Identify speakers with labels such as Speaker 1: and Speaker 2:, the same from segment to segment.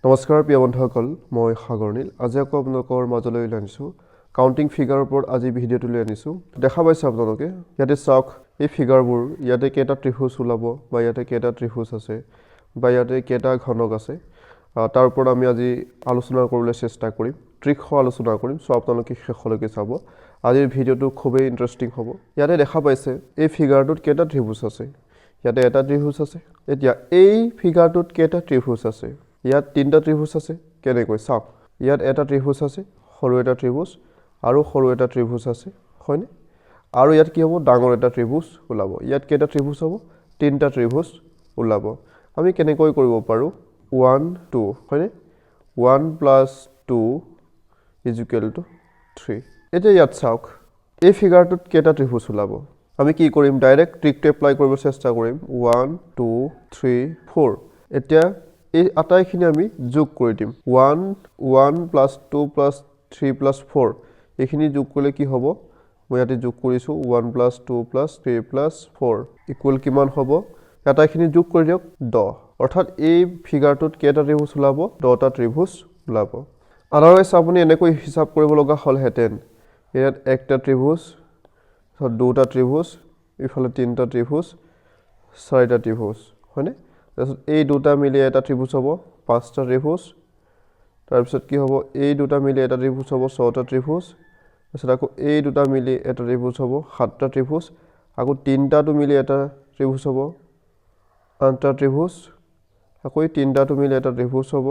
Speaker 1: নমস্কাৰ প্ৰিয় বন্ধুসকল, মই সাগৰনীল। আজি আকৌ আপোনালোকৰ মাজলৈ লৈ আনিছোঁ কাউণ্টিং ফিগাৰৰ ওপৰত আজি ভিডিঅ'টো লৈ আনিছোঁ। দেখা পাইছে আপোনালোকে, ইয়াতে চাওক এই ফিগাৰবোৰ, ইয়াতে কেইটা ত্ৰিভুজ ওলাব বা ইয়াতে কেইটা ত্ৰিভুজ আছে বা ইয়াতে কেইটা ঘনক আছে, তাৰ ওপৰত আমি আজি আলোচনা কৰিবলৈ চেষ্টা কৰিম, ট্ৰিকসহ আলোচনা কৰিম। চ' আপোনালোকে শেষলৈকে চাব। আজিৰ ভিডিঅ'টো খুবেই ইণ্টাৰেষ্টিং হ'ব। ইয়াতে দেখা পাইছে এই ফিগাৰটোত কেইটা ত্ৰিভুজ আছে। ইয়াতে এটা ত্ৰিভুজ আছে। এতিয়া এই ফিগাৰটোত কেইটা ত্ৰিভুজ আছে। ইয়াত তিনিটা ত্ৰিভুজ আছে। কেনেকৈ চাওক, ইয়াত এটা ত্ৰিভুজ আছে, সৰু এটা ত্ৰিভুজ আৰু সৰু এটা ত্ৰিভুজ আছে, হয়নে? আৰু ইয়াত কি হ'ব, ডাঙৰ এটা ত্ৰিভুজ ওলাব। ইয়াত কেইটা ত্ৰিভুজ হ'ব, তিনিটা ত্ৰিভুজ ওলাব। আমি কেনেকৈ কৰিব পাৰোঁ, 1 2, হয়নে? 1 + 2 = 3। এতিয়া ইয়াত চাওক এই ফিগাৰটোত কেইটা ত্ৰিভুজ ওলাব। আমি কি কৰিম, ডাইৰেক্ট ট্ৰিকটো এপ্লাই কৰিব চেষ্টা কৰিম। 1 2 3 4। এতিয়া এই আটাইখিনি আমি যোগ কৰি দিম। 1 1 + 2 + 3 + 4 এইখিনি যোগ কৰিলে কি হ'ব, মই ইয়াতে যোগ কৰিছোঁ 1 + 2 + 3 + 4 ইকুৱেল কিমান হ'ব, আটাইখিনি যোগ কৰি দিয়ক 10। অৰ্থাৎ এই ফিগাৰটোত কেইটা ত্ৰিভুজ ওলাব, 10টা ত্ৰিভুজ ওলাব। আদাৰৱাইজ আপুনি এনেকৈ হিচাপ কৰিব লগা হ'লহেঁতেন, ইয়াত একটা ত্ৰিভুজ, দুটা ত্ৰিভুজ, ইফালে তিনিটা ত্ৰিভুজ, চাৰিটা ত্ৰিভুজ, হয়নে? তাৰপিছত এই দুটা মিলি এটা ত্ৰিভুজ হ'ব, 5টা ত্ৰিভুজ। তাৰপিছত কি হ'ব, এই দুটা মিলি এটা ত্ৰিভুজ হ'ব, 6টা ত্ৰিভুজ। তাৰপিছত আকৌ এই দুটা মিলি এটা ত্ৰিভুজ হ'ব, 7টা ত্ৰিভুজ। আকৌ তিনিটাটো মিলি এটা ত্ৰিভুজ হ'ব, 8টা ত্ৰিভুজ। আকৌ এই তিনিটাটো মিলি এটা ত্ৰিভুজ হ'ব,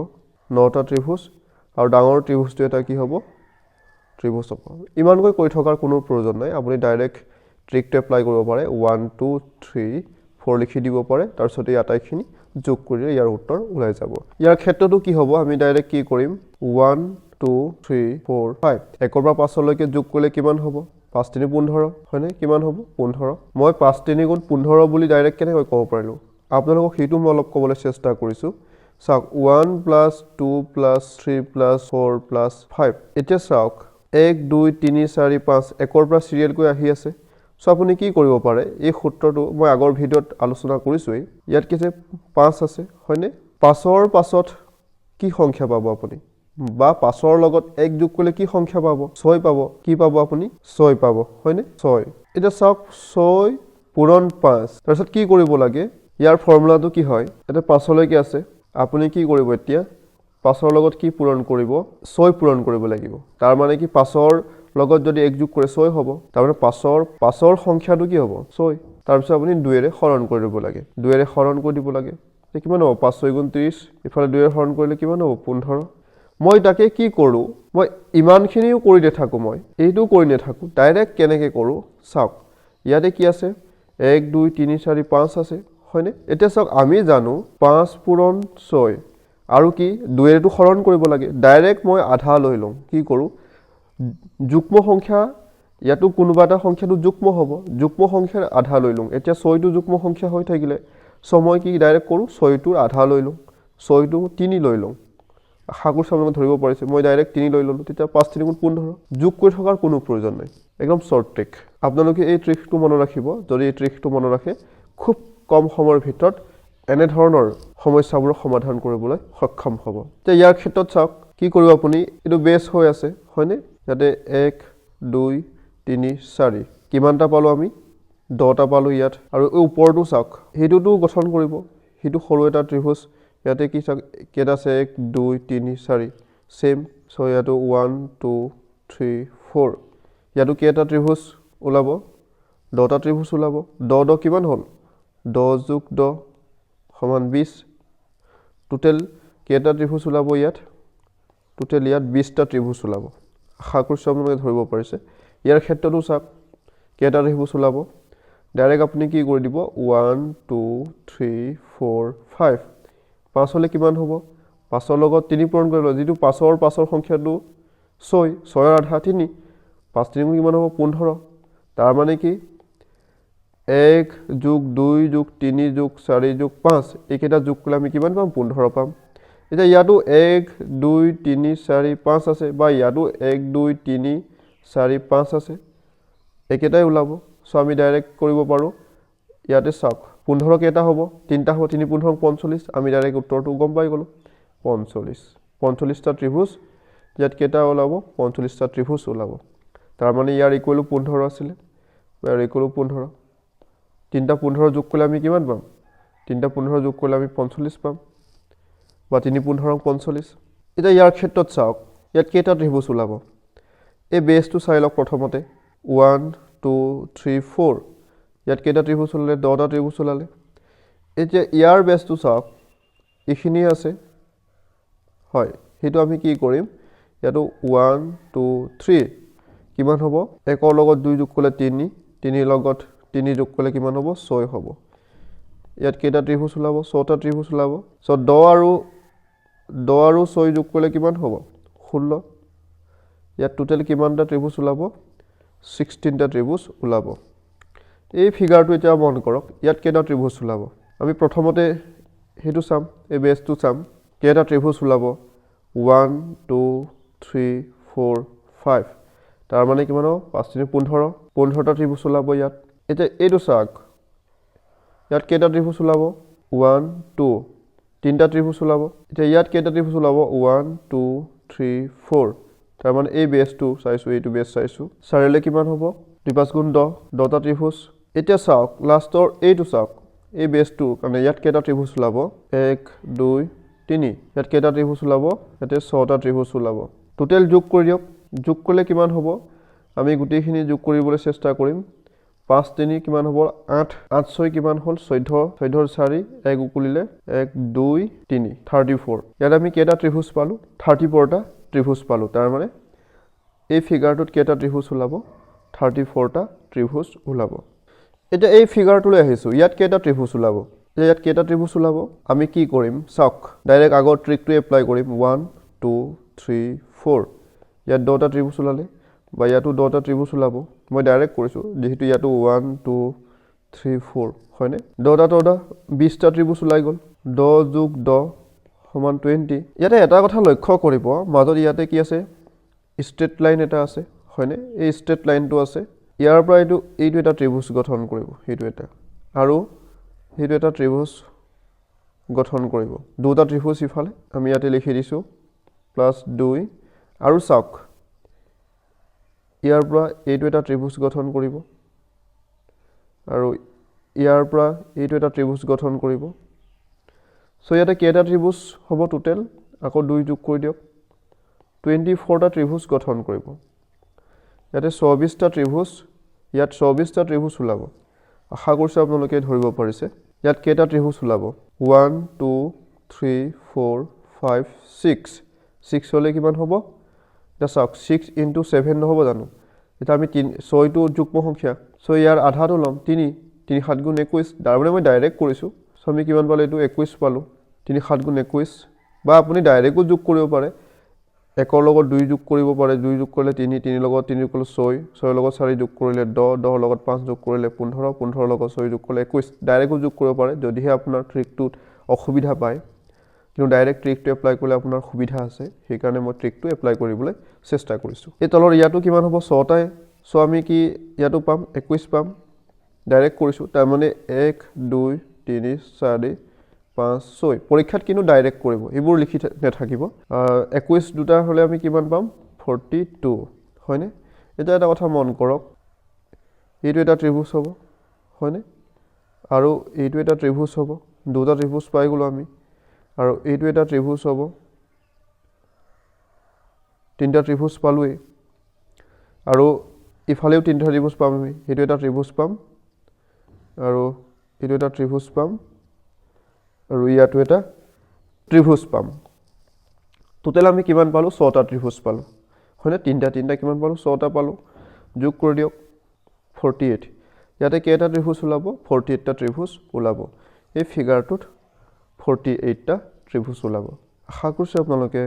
Speaker 1: 9টা ত্ৰিভুজ। আৰু ডাঙৰ ত্ৰিভুজটো এটা কি হ'ব, ত্ৰিভুজ হ'ব। ইমানকৈ কৰি থকাৰ কোনো প্ৰয়োজন নাই। আপুনি ডাইৰেক্ট ট্ৰিকটো এপ্লাই কৰিব পাৰে। 1 2 3 4 লিখি দিব পাৰে। তাৰপিছত এই আটাইখিনি যোগ কৰিলে ইয়াৰ উত্তৰ ওলাই যাব। ইয়াৰ ক্ষেত্ৰতো কি হ'ব, আমি ডাইৰেক্ট কি কৰিম, 1 2 3 4 5 1ৰ পৰা 5লৈকে যোগ কৰিলে কিমান হ'ব, 5 3 15, হয়নে? কিমান হ'ব, 15। মই 5 3 × 15 বুলি ডাইৰেক্ট কেনেকৈ ক'ব পাৰিলোঁ, আপোনালোকক সেইটো মই অলপ ক'বলৈ চেষ্টা কৰিছোঁ। চাওক 1 + 2 + 3 + 4 + 5। এতিয়া চাওক 1 2 3 4 5 1ৰ পৰা চিৰিয়েলকৈ আহি আছে। চ' আপুনি কি কৰিব পাৰে, এই সূত্ৰটো মই আগৰ ভিডিঅ'ত আলোচনা কৰিছোঁৱেই। ইয়াত কি আছে, 5 আছে, হয়নে? 5ৰ পাছত কি সংখ্যা পাব আপুনি, বা 5ৰ লগত 1 যোগ কৰিলে কি সংখ্যা পাব, 6 পাব। কি পাব আপুনি, 6 পাব, হয়নে? 6। এতিয়া চাওক 6 পূৰণ 5। তাৰপিছত কি কৰিব লাগে, ইয়াৰ ফৰ্মুলাটো কি হয়, ইয়াতে 5লৈকে আছে। আপুনি কি কৰিব, এতিয়া 5ৰ লগত কি পূৰণ কৰিব, 6 পূৰণ কৰিব লাগিব। তাৰ মানে কি 5ৰ লগত যদি 1 যোগ কৰে 6 হ'ব। তাৰমানে 5ৰ সংখ্যাটো কি হ'ব, 6। তাৰপিছত আপুনি 2ৰে হৰণ কৰি দিব লাগে, 2ৰে হৰণ কৰি দিব লাগে। কিমান হ'ব, 5 6 × 30। ইফালে 2ৰে হৰণ কৰিলে কিমান হ'ব, 15। মই তাকে কি কৰোঁ, মই ইমানখিনিও কৰি নাথাকোঁ, মই এইটোও কৰি নাথাকোঁ। ডাইৰেক্ট কেনেকৈ কৰোঁ চাওক, ইয়াতে কি আছে, 1 2 3 4 5 আছে, হয়নে? এতিয়া চাওক আমি জানো 5 পূৰণ 6 আৰু কি 2ৰেটো হৰণ কৰিব লাগে। ডাইৰেক্ট মই আধা লৈ লওঁ, কি কৰোঁ, যুগ্ম সংখ্যা, ইয়াতো কোনোবা এটা সংখ্যাটো যুগ্ম হ'ব, যুগ্ম সংখ্যাৰ আধা লৈ লওঁ। এতিয়া 6টো যুগ্ম সংখ্যা হৈ থাকিলে, চ' মই কি ডাইৰেক্ট কৰোঁ, 6টোৰ আধা লৈ লওঁ, 6টো 3 লৈ লওঁ। আশা কৰিছোঁ আপোনালোকে ধৰিব পাৰিছে, মই ডাইৰেক্ট 3 লৈ ল'লোঁ। তেতিয়া 5 3 × 15। যোগ কৰি থকাৰ কোনো প্ৰয়োজন নাই, একদম শ্বৰ্ট ট্ৰিক। আপোনালোকে এই ট্ৰিকটো মনত ৰাখিব। যদি এই ট্ৰিকটো মনত ৰাখে, খুব কম সময়ৰ ভিতৰত এনেধৰণৰ সমস্যাবোৰৰ সমাধান কৰিবলৈ সক্ষম হ'ব। এতিয়া ইয়াৰ ক্ষেত্ৰত চাওক, কি কৰিব আপুনি, এইটো বেছ হৈ আছে, হয়নে? ইয়াতে 1 2 3 4 কিমানটা পালোঁ আমি, 10টা পালোঁ ইয়াত। আৰু এই ওপৰটো চাওক, সেইটোতো গঠন কৰিব, সেইটো সৰু এটা ত্ৰিভুজ। ইয়াতে কি চাওক, কেইটা আছে, 1 2 3 4 ছেম। চ' ইয়াতো 1 2 3 4। ইয়াতো কেইটা ত্ৰিভুজ ওলাব, 10টা ত্ৰিভুজ ওলাব। 10 10 কিমান হ'ল, 10 + 10 = 20। টোটেল কেইটা ত্ৰিভুজ ওলাব ইয়াত, টোটেল ইয়াত 20টা ত্ৰিভুজ ওলাব। আশা কৰিছোঁ আপোনালোকে ধৰিব পাৰিছে। ইয়াৰ ক্ষেত্ৰতো চাওক কেইটা ত্ৰিভুজ ওলাব, ডাইৰেক্ট আপুনি কি কৰি দিব, 1 2 3 4 5। 5 হ'লে কিমান হ'ব, 5ৰ লগত 3 পূৰণ কৰি লওঁ, যিটো 5ৰ পাছৰ সংখ্যাটো 6, 6ৰ আধা 3, 5 3 কিমান হ'ব, 15। তাৰ মানে কি 1 + 2 + 3 + 4 + 5 এইকেইটা যোগ কৰিলে আমি কিমান পাম, 15 পাম। এতিয়া ইয়াতো 1 2 3 4 5 আছে, বা ইয়াতো 1 2 3 4 5 আছে, একেটাই ওলাব। চ' আমি ডাইৰেক্ট কৰিব পাৰোঁ, ইয়াতে চাওক 15 কেইটা হ'ব, 3টা হ'ব, 3 15 45। আমি ডাইৰেক্ট উত্তৰটো গম পাই গ'লোঁ, 45 45টা ত্ৰিভুজ ইয়াত কেইটা ওলাব 45টা ত্ৰিভুজ ওলাব তাৰ মানে ইয়াৰ ইকুৱেল 15 আছিল ইয়াৰ ইকুৱেল 15 তিনটা 15 যোগ কৰিলে আমি কিমান পাম তিনটা 15 যোগ কৰিলে আমি 45 পাম বা 3 15 45 এটা ইয়াৰ ক্ষেত্ৰত চাওক ইয়াত কেইটা ত্ৰিভুজ ওলাব এই বেসটো চাই লওক প্ৰথমতে 1 2 3 4 ইয়াত কেইটা ত্ৰিভুজ ওলালে 10টা ত্ৰিভুজ ওলালে এতিয়া ইয়াৰ বেসটো চাওক ইখিনি আছে হয় হেতু আমি কি কৰিম ইয়াটো 1 2 3 কিমান হ'ব 1 ৰ লগত 2 যোগ কৰিলে 3 3 ৰ লগত 3 যোগ কৰিলে কিমান হ'ব 6 হ'ব ইয়াত কেইটা ত্ৰিভুজ ওলাব 6টা ত্ৰিভুজ ওলাব সো 10 আৰু 6 যোগ কৰিলে কিমান হ'ব 16 ইয়াত টোটাল কিমানটা ত্ৰিভুজ ওলাব 16টা ত্ৰিভুজ ওলাব এই ফিগাৰটো এটা মন কৰক ইয়াত কেইটা ত্ৰিভুজ ওলাব আমি প্ৰথমতে হেতু চাম এই বেসটো চাম কেইটা ত্ৰিভুজ ওলাব 1 2 3 4 5 তাৰ মানে কিমান হ'ব 5 3 15 15টা ত্ৰিভুজ ওলাব ইয়াত এটা এইটো চাওক ইয়াত কেইটা ত্ৰিভুজ ওলাব 1 2 তিনটা ত্ৰিভুজ ওলাব এটা ইয়াত কেইটা ত্ৰিভুজ ওলাব 1 2 3 4 তাৰ মানে এই বেসটো চাইছো এইটো বেস চাইছো চাৰিলে কিমান হ'ব 2 5 গুণ 10 10টা ত্ৰিভুজ এতিয়া চাওক লাষ্টৰ এইটো চাওক এই বেসটো মানে ইয়াত কেইটা ত্ৰিভুজ ওলাব 1 2 3 ইয়াত কেইটা ত্ৰিভুজ ওলাব ইয়াতে 6টা ত্ৰিভুজ ওলাব টোটাল যোগ কৰি দিয়ক যোগ কৰিলে কিমান হ'ব আমি গুটেইখিনি যোগ কৰিবলৈ চেষ্টা কৰিম 5 3 কিমান হ'ব 8 8 6 কিমান হ'ল 14 14 4 1 উকুলিলে 1 2 3 34 ইয়াত আমি কেইটা ত্ৰিভুজ পালো 34টা ত্ৰিভুজ পালো তাৰ মানে এই ফিগাৰটোত কেইটা ত্ৰিভুজ ওলাব 34টা ত্ৰিভুজ ওলাব এটা এই ফিগাৰটোলৈ আহিছো ইয়াত কেইটা ত্ৰিভুজ ওলাব ইয়াত কেইটা ত্ৰিভুজ ওলাব আমি কি কৰিম চাওক ডাইৰেক্ট আগৰ ট্ৰিকটো এপ্লাই কৰিম 1 2 3 4 ইয়াত 10টা ত্ৰিভুজ ওলালে বা ইয়াতো 10টা ত্ৰিভুজ ওলাব মই ডাইৰেক্ট কৰিছো যেহেতু ইয়াতো 1 2 3 4 হয়নে 10টা 20টা ত্ৰিভুজ ওলাই গল 10 যোগ 10 সমান 20 ইয়াতে এটা কথা লক্ষ্য কৰিব মাজত ইয়াতে কি আছে ষ্ট্ৰেট লাইন এটা আছে হয়নে এই ষ্ট্ৰেট লাইনটো আছে ইয়াৰ পৰা এইটো এটা ত্ৰিভুজ গঠন কৰিব হেতু এটা আৰু হেতু এটা ত্ৰিভুজ গঠন কৰিব দুটা ত্ৰিভুজ ইফালে আমি ইয়াতে লিখি দিছো +2 আৰু চাওক ইয়াৰ পৰা এইটো এটা ত্ৰিভুজ গঠন কৰিব আৰু ইয়াৰ পৰা এইটো এটা ত্ৰিভুজ গঠন কৰিব সো ইয়াতে কেইটা ত্ৰিভুজ হ'ব টোটাল আকৌ 2 যোগ কৰি দিয়ক 24টা ত্ৰিভুজ গঠন কৰিব ইয়াতে 24টা ত্ৰিভুজ ইয়াত 24টা ত্ৰিভুজ ওলাব আশা কৰিছো আপোনালোকে ধৰিব পাৰিছে ইয়াত কেইটা ত্ৰিভুজ ওলাব 1 2 3 4 5 6 6 হলে কিমান হ'ব এটা চাওক 6 * 7 নহব জানো এটা আমি 6 টো যুগ্ম সংখ্যা সো ইয়াৰ আধাটো লম 3 3 7 গুণ 21 তাৰ মানে মই ডাইৰেক্ট কৰিছো সো আমি কিমান পালো এটো 21 পালো 3 7 গুণ 21 বা আপুনি ডাইৰেক্টও যোগ কৰিব পাৰে 1 ৰ লগত 2 যোগ কৰিব পাৰে 2 যোগ কৰিলে 3 3 লগত 3 = 6 6 লগত 4 যোগ কৰিলে 10 10 লগত 5 যোগ কৰিলে 15 15 লগত 6 যোগ কৰিলে 21 ডাইৰেক্টও যোগ কৰিব পাৰে যদিহে আপোনাৰ ট্ৰিকটোত অসুবিধা পায় কিন্তু ডাইৰেক্ট ট্ৰিকটো এপ্লাই কৰিলে আপোনাৰ সুবিধা আছে সেই কাৰণে মই ট্ৰিকটো এপ্লাই কৰিবলৈ চেষ্টা কৰিছো এই তলৰ ইয়াটো কিমান হ'ব 6টাই সো আমি কি ইয়াটো পাম 21 পাম ডাইৰেক্ট কৰিছো তাৰ মানে 1 2 3 4 5 6 পৰীক্ষাত কিন্তু ডাইৰেক্ট কৰিব এইবোৰ লিখি নাথাকিব 21 দুটা হলে আমি কিমান পাম 42 হয়নে এটা কথা মন কৰক এইটো এটা ত্ৰিভুজ হ'ব হয়নে আৰু এইটো এটা ত্ৰিভুজ হ'ব দুটা ত্ৰিভুজ পাই গলো আমি আৰু এইটো এটা ত্ৰিভুজ হ'ব তিনটা ত্ৰিভুজ পালোই আৰু ইফালেও তিনটা ত্ৰিভুজ পাম আমি এইটো এটা ত্ৰিভুজ পাম আৰু এইটো এটা ত্ৰিভুজ পাম আৰু ইয়াটো এটা ত্ৰিভুজ পাম টোটাল আমি কিমান পালো 6টা ত্ৰিভুজ পালো হয়নে তিনটা কিমান পালো 6টা পালো যোগ কৰি দিয়ক 48 ইয়াতে কেইটা ত্ৰিভুজ ওলাব 48টা ত্ৰিভুজ ওলাব এই ফিগাৰটোত 48টা ত্ৰিভুজ ওলাব আশা কৰিছো আপোনালোকে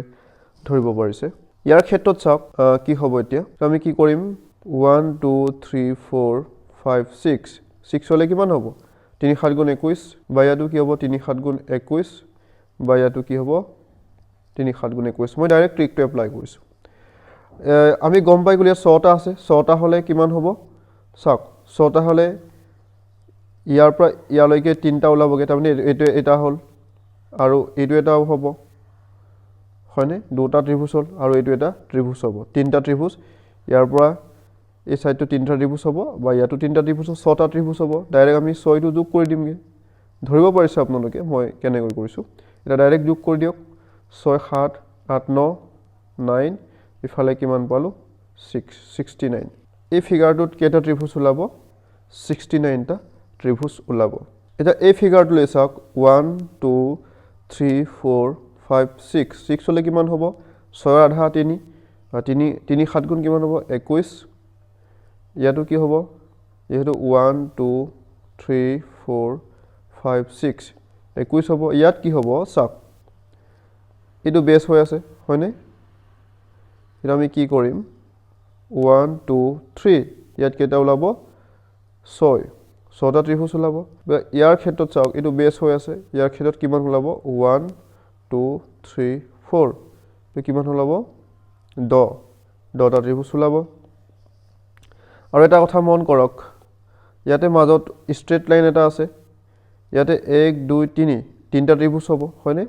Speaker 1: ধৰিব পাৰিছে ইয়াৰ ক্ষেত্ৰত চাওক কি হ'ব এতিয়া আমি কি কৰিম 1 2 3 4 5 6 6 হলে কিমান হ'ব 3 7 গুণ 21 বা ইয়াটো কি হ'ব 3 7 গুণ 21 বা ইয়াটো কি হ'ব 3 7 গুণ 21 মই ডাইৰেক্ট ট্ৰিকটো এপ্লাই কৰিছো আমি গম পাই গলি 6টা আছে 6টা হলে কিমান হ'ব চাওক 6টা হলে ইয়াৰ পৰা ইয়ালৈকে 3টা ওলাবগে তাৰ মানে এইটো এটা হ'ল আৰু এইটো এটাও হ'ব হয়নে দুটা ত্ৰিভুজ হ'ল আৰু এইটো এটা ত্ৰিভুজ হ'ব তিনিটা ত্ৰিভুজ ইয়াৰ পৰা এই সাইডটো তিনিটা ত্ৰিভুজ হ'ব বা ইয়াতো তিনিটা ত্ৰিভুজ ছটা ত্ৰিভুজ হ'ব ডাইৰেক্ট আমি 6টো যোগ কৰি দিমগে ধৰিব পাৰিছে আপোনালোকে মই কেনেকৈ কৰিছো এটা ডাইৰেক্ট যোগ কৰি দিয়ক 6 7 8 9 9 ইফালে কিমান পালো 69 এই ফিগাৰটোত কেইটা ত্ৰিভুজ ওলাব 69টা ত্ৰিভুজ ওলাব এটা এই ফিগাৰটো লৈ চাওক 1 2 3 4 5 6 6 হলে কিমান হ'ব 6 আধা 3 3 7 গুণ কিমান হ'ব 21 ইয়াতো কি হ'ব যেহেতু 1 2 3 4 5 6 21 হ'ব ইয়াত কি হ'ব চাওক এটো বেস হৈ আছে হয়নে এটা আমি কি কৰিম 1 2 3 ইয়াত কেইটা ওলাব 6 6টা ত্ৰিভুজ ওলাব ইয়াৰ ক্ষেত্ৰত চাওক এটো বেস হৈ আছে ইয়াৰ ক্ষেত্ৰত কিমান ওলাব 1 2 3 4 তো কিমান ওলাব 10টা ত্ৰিভুজ ওলাব আৰু এটা কথা মন কৰক ইয়াতে মাজত ষ্ট্ৰেট লাইন এটা আছে ইয়াতে 1 2 3 তিনটা ত্ৰিভুজ হ'ব হয়নে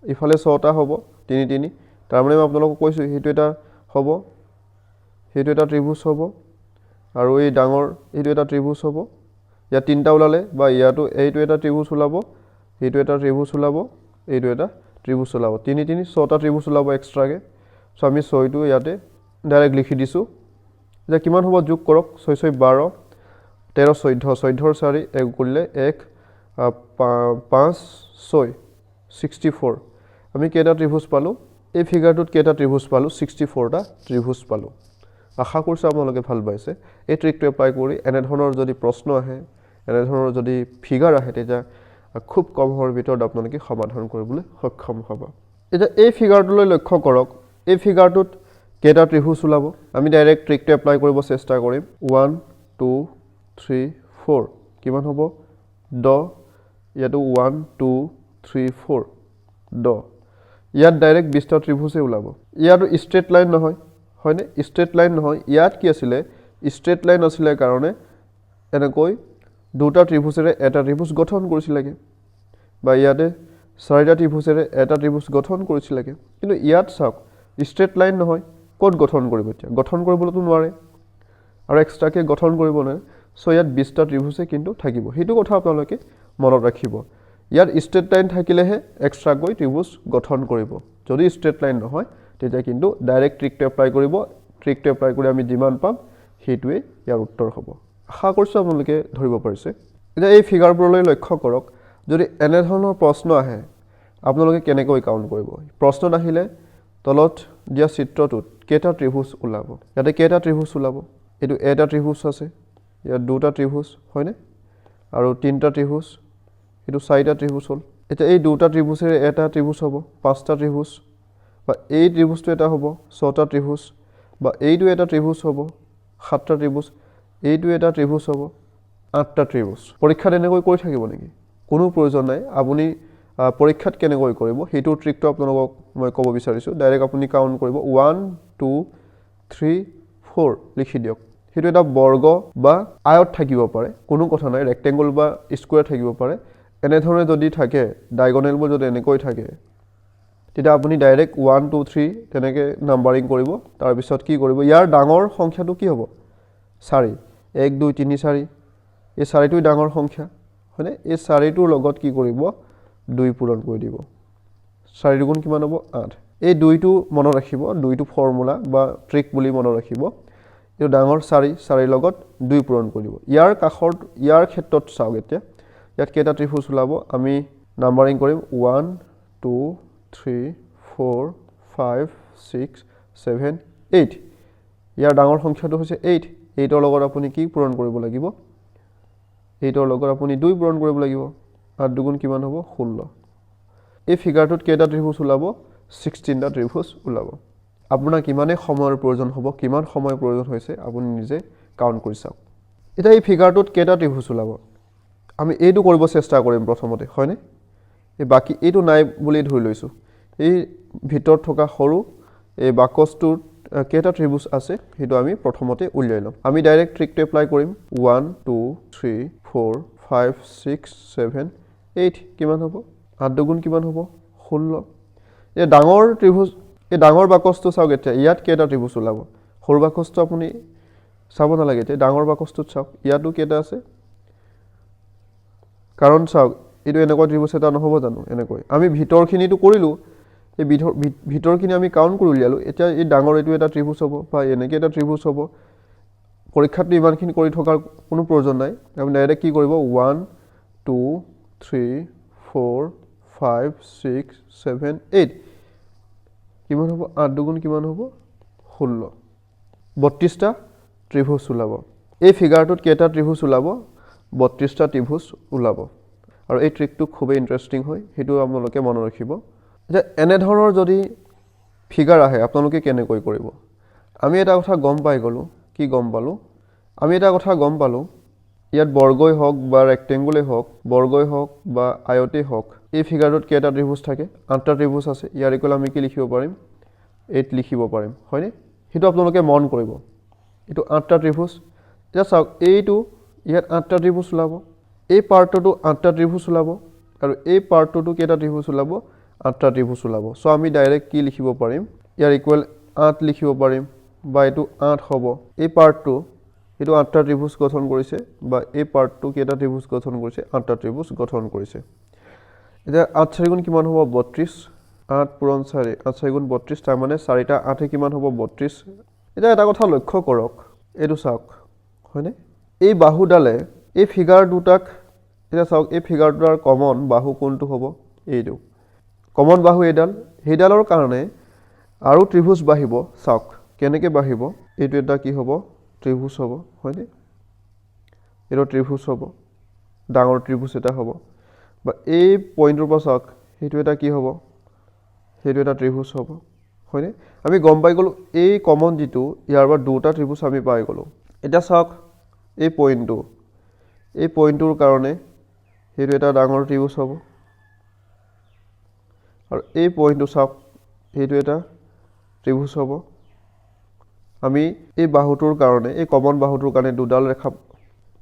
Speaker 1: ইফালে 6টা হ'ব 3 3 তাৰ মানে মই আপোনালোকক কৈছো হেতু এটা হ'ব হেতু এটা ত্ৰিভুজ হ'ব আৰু এই ডাঙৰ হেতু এটা ত্ৰিভুজ হ'ব ইয়া তিনটা ওলালে বা ইয়াটো এইটো এটা ত্ৰিভুজ ওলাব হেতু এটা ত্ৰিভুজ ওলাব এইটো এটা ত্ৰিভুজ ওলাব 3 3 6টা ত্ৰিভুজ ওলাব এক্সট্ৰাকে সো আমি 6টো ইয়াতে ডাইৰেক্ট লিখি দিছো এটা কিমান হ'ব যোগ কৰক 6 6 12 13 14 14 4 এক কৰিলে 1 5 6 64 আমি কেইটা ত্ৰিভুজ পালো এই ফিগাৰটোত কেইটা ত্ৰিভুজ পালো 64টা ত্ৰিভুজ পালো আশা কৰিছো আপোনালোকে ভাল পাইছে এই ট্ৰিকটো এপ্লাই কৰি এনে ধৰণৰ যদি প্ৰশ্ন আহে এনে ধৰণৰ যদি ফিগাৰ আহে তেতিয়া খুব কম সময়ৰ ভিতৰত আপোনালোকে সমাধান কৰিবলৈ সক্ষম হ'ব এটা এই ফিগাৰটোলৈ লক্ষ্য কৰক এই ফিগাৰটোত কেইটা ত্ৰিভুজ ওলাব আমি ডাইৰেক্ট ট্ৰিকটো এপ্লাই কৰিব চেষ্টা কৰিম 1 2 3 4 কিমান হ'ব 10 ইয়াতো 1 2 3 4 10 ইয়াত ডাইৰেক্ট 20টা ত্ৰিভুজে ওলাব ইয়াতো ষ্ট্ৰেট লাইন নহয় হয়নে ষ্ট্ৰেট লাইন নহয় ইয়াত কি আছিল ষ্ট্ৰেট লাইন আছিল কাৰণে এনেকৈ দুটা ত্ৰিভুজেৰে এটা ত্ৰিভুজ গঠন কৰিছিলগে বা ইয়াতে চাৰিটা ত্ৰিভুজেৰে এটা ত্ৰিভুজ গঠন কৰিছিলগে কিন্তু ইয়াত চাওক ষ্ট্ৰেট লাইন নহয় কোড গঠন কৰিব এতিয়া গঠন কৰিবলৈতো নোৱাৰে আৰু এক্সট্ৰাকে গঠন কৰিব নোৱাৰে সো ইয়াত 20টা ত্ৰিভুজে কিন্তু থাকিব হেতু কথা আপোনালোকে মনত ৰাখিব ইয়াত ষ্ট্ৰেট লাইন থাকিলেহে এক্সট্ৰাকৈ ত্ৰিভুজ গঠন কৰিব যদি ষ্ট্ৰেট লাইন নহয় তেতিয়া কিন্তু ডাইৰেক্ট ট্ৰিকটো এপ্লাই কৰিব ট্ৰিকটো এপ্লাই কৰি আমি যিমান পাম হেতুৱে ইয়াৰ উত্তৰ হ'ব আশা কৰিছো আপোনালোকে ধৰিব পাৰিছে এতিয়া এই ফিগাৰবোৰলৈ লক্ষ্য কৰক যদি এনে ধৰণৰ প্ৰশ্ন আহে আপোনালোকে কেনেকৈ কাউন্ট কৰিব প্ৰশ্নত আহিলে তলত দিয়া চিত্ৰটোত কেইটা ত্ৰিভুজ ওলাব ইয়াতে কেইটা ত্ৰিভুজ ওলাব এটো এটা ত্ৰিভুজ আছে ইয়াত দুটা ত্ৰিভুজ হয়নে আৰু তিনটা ত্ৰিভুজ এটো চাৰিটা ত্ৰিভুজ হ'ল এতিয়া এই দুটা ত্ৰিভুজেৰে এটা ত্ৰিভুজ হ'ব পাঁচটা ত্ৰিভুজ বা এই ত্ৰিভুজটো এটা হ'ব ছটা ত্ৰিভুজ বা এইটো এটা ত্ৰিভুজ হ'ব সাতটা ত্ৰিভুজ এইটো এটা ত্ৰিভুজ হ'ব আঠটা ত্ৰিভুজ পৰীক্ষাত এনেকৈ কৰি থাকিব নেকি কোনো প্ৰয়োজন নাই আপুনি পৰীক্ষাত কেনেকৈ কৰিব হেতু ট্ৰিকটো আপোনালোকক মই ক'ব বিচাৰিছো ডাইৰেক্ট আপুনি কাউন্ট কৰিব 1 2 3 4 লিখি দিয়ক হেতু এটা বৰ্গ বা আয়ত থাকিব পাৰে কোনো কথা নাই ৰেক্টেংগল বা স্কয়াৰ থাকিব পাৰে এনে ধৰণে যদি থাকে ডায়াগোনালবোৰ যদি এনেকৈ থাকে তেতিয়া আপুনি ডাইৰেক্ট 1 2 3 তেনেকে নাম্বাৰিং কৰিব তাৰ পিছত কি কৰিব ইয়াৰ ডাঙৰ সংখ্যাটো কি হ'ব 4 1 2 3 4 এই 4টোই ডাঙৰ সংখ্যা হয়নে এই 4টোৰ লগত কি কৰিব 2 পূৰণ কৰি দিব 4 গুণ কিমান হ'ব 8 এই 2টো মনত ৰাখিব 2টো ফৰ্মুলা বা ট্ৰিক বুলি মনত ৰাখিব এই ডাঙৰ 4 লগত 2 পূৰণ কৰি দিব ইয়াৰ কাষৰ ইয়াৰ ক্ষেত্ৰত চাওক এতিয়া ইয়াত কেইটা ত্ৰিভুজ ওলাব আমি নাম্বাৰিং কৰিম 1 2 3 4 5 6 7 8 ইয়াৰ ডাঙৰ সংখ্যাটো হৈছে 8 8ৰ লগত আপুনি কি পূৰণ কৰিব লাগিব 8ৰ লগত আপুনি 2 পূৰণ কৰিব লাগিব 8 দুগুণ কিমান হ'ব 16 এই ফিগাৰটোত কেইটা ত্ৰিভুজ ওলাব 16টা ত্ৰিভুজ ওলাব আপোনাৰ কিমানে সময়ৰ প্ৰয়োজন হ'ব কিমান সময় প্ৰয়োজন হৈছে আপুনি নিজে কাউন্ট কৰি চাওক এটা এই ফিগাৰটোত কেইটা ত্ৰিভুজ ওলাব আমি এইটো কৰিব চেষ্টা কৰিম প্ৰথমতে হয়নে এই বাকি এইটো নাই বুলি ধৰি লৈছো এই ভিতৰত থকা সৰু এই বাকসটোত কেইটা ত্ৰিভুজ আছে হেতু আমি প্ৰথমতে উলিয়াই লম আমি ডাইৰেক্ট ট্ৰিকটো এপ্লাই কৰিম 1 2 3 4 5 6 7 8 কিমান হ'ব 8 দুগুণ কিমান হ'ব 16 এই ডাঙৰ ত্ৰিভুজ এই ডাঙৰ বাকচটো চাওক এতিয়া ইয়াত কেইটা ত্ৰিভুজ ওলাব সৰু বাকচটো আপুনি চাব নালাগে এতিয়া ডাঙৰ বাকচটোত চাওক ইয়াতো কেইটা আছে কাৰণ চাওক এইটো এনেকুৱা ত্ৰিভুজ এটা নহ'ব জানো এনেকৈ আমি ভিতৰখিনিটো কৰিলোঁ এই ভিতৰখিনি আমি কাউণ্ট কৰি উলিয়ালোঁ এতিয়া এই ডাঙৰ এইটো এটা ত্ৰিভুজ হ'ব বা এনেকৈ এটা ত্ৰিভুজ হ'ব পৰীক্ষাটো ইমানখিনি কৰি থকাৰ কোনো প্ৰয়োজন নাই আপুনি ডাইৰেক্ট কি কৰিব 1 2 3 4 5 6 7 8 কিমান হ'ব 8 দুগুণ কিমান হ'ব 16 32টা ত্ৰিভুজ ওলাব এই ফিগাৰটোত কেইটা ত্ৰিভুজ ওলাব 32টা ত্ৰিভুজ ওলাব আৰু এই ট্ৰিকটো খুবেই ইণ্টাৰেষ্টিং হয় সেইটো আপোনালোকে মনত ৰাখিব যে এনেধৰণৰ যদি ফিগাৰ আহে আপোনালোকে কেনেকৈ কৰিব আমি এটা কথা গম পাই গ'লোঁ কি গম পালোঁ আমি এটা কথা গম পালোঁ ইয়াত বৰ্গই হওক বা ৰেক্টেংগুলেই হওক বৰ্গই হওক বা আয়তেই হওক এই ফিগাৰটোত কেইটা ত্ৰিভুজ থাকে 8টা ত্ৰিভুজ আছে ইয়াৰ ইকুৱেল আমি কি লিখিব পাৰিম 8 লিখিব পাৰিম হয়নে সেইটো আপোনালোকে মন কৰিব এইটো 8টা ত্ৰিভুজ এতিয়া চাওক এইটো ইয়াত 8টা ত্ৰিভুজ ওলাব এই পাৰ্টটো 8টা ত্ৰিভুজ ওলাব আৰু এই পাৰ্টটো কেইটা ত্ৰিভুজ ওলাব 8টা ত্ৰিভুজ ওলাব সো আমি ডাইৰেক্ট কি লিখিব পাৰিম ইয়াৰ ইকুৱেল 8 লিখিব পাৰিম বা এইটো 8 হ'ব এই পাৰ্টটো এইটো 8টা ত্ৰিভুজ গঠন কৰিছে বা এই পাৰ্টটো কেইটা ত্ৰিভুজ গঠন কৰিছে 8টা ত্ৰিভুজ গঠন কৰিছে এতিয়া 8 4 গুণ কিমান হ'ব 32 8 পূৰণ 4 8 4 গুণ 32 তাৰ মানে 4টা 8 এ কিমান হ'ব 32 এতিয়া এটা কথা লক্ষ্য কৰক এইটো চাওক হয়নে এই বাহুডালে এই ফিগাৰ দুটাক এটা চাওক এই ফিগাৰ দুটাৰ কমন বাহু কোনটো হ'ব এইটো কমন বাহু এইডাল সেইডালৰ কাৰণে আৰু ত্ৰিভুজ বাঢ়িব চাওক কেনেকৈ বাঢ়িব এইটো এটা কি হ'ব ত্ৰিভুজ হ'ব হয়নে এইটো ত্ৰিভুজ হ'ব ডাঙৰ ত্ৰিভুজ এটা হ'ব বা এই পইণ্টৰ পৰা চাওক সেইটো এটা কি হ'ব সেইটো এটা ত্ৰিভুজ হ'ব হয়নে আমি গম পাই গ'লোঁ এই কমন যিটো ইয়াৰ পৰা দুটা ত্ৰিভুজ আমি পাই গ'লোঁ এতিয়া চাওক এই পইণ্টটোৰ কাৰণে সেইটো এটা ডাঙৰ ত্ৰিভুজ হ'ব আৰু এই পইণ্টটো চাওক সেইটো এটা ত্ৰিভুজ হ'ব আমি এই বাহুটোৰ কাৰণে এই কমন বাহুটোৰ কাৰণে দুডাল ৰেখা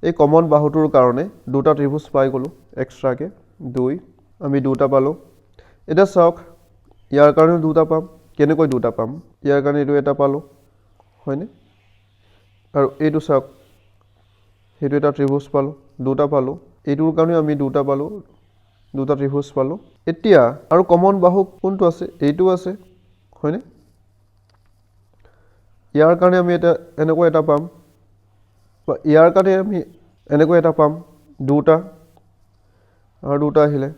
Speaker 1: এই কমন বাহুটোৰ কাৰণে দুটা ত্ৰিভুজ পাই গ'লোঁ এক্সট্ৰাকৈ 2 আমি দুটা পালোঁ এতিয়া চাওক ইয়াৰ কাৰণেও দুটা পাম কেনেকৈ দুটা পাম ইয়াৰ কাৰণে এইটো এটা পালোঁ হয়নে আৰু এইটো চাওক সেইটো এটা ত্ৰিভুজ পালোঁ দুটা পালোঁ এইটোৰ কাৰণে আমি দুটা পালোঁ দুটা ত্ৰিভুজ পালোঁ এতিয়া আৰু কমন বাহু কোনটো আছে এইটো আছে হয়নে ইয়াৰ কাৰণে আমি এটা এনেকৈ এটা পাম বা ইয়াৰ কাৰণে আমি এনেকৈ এটা পাম দুটা আৰু দুটা আহিলে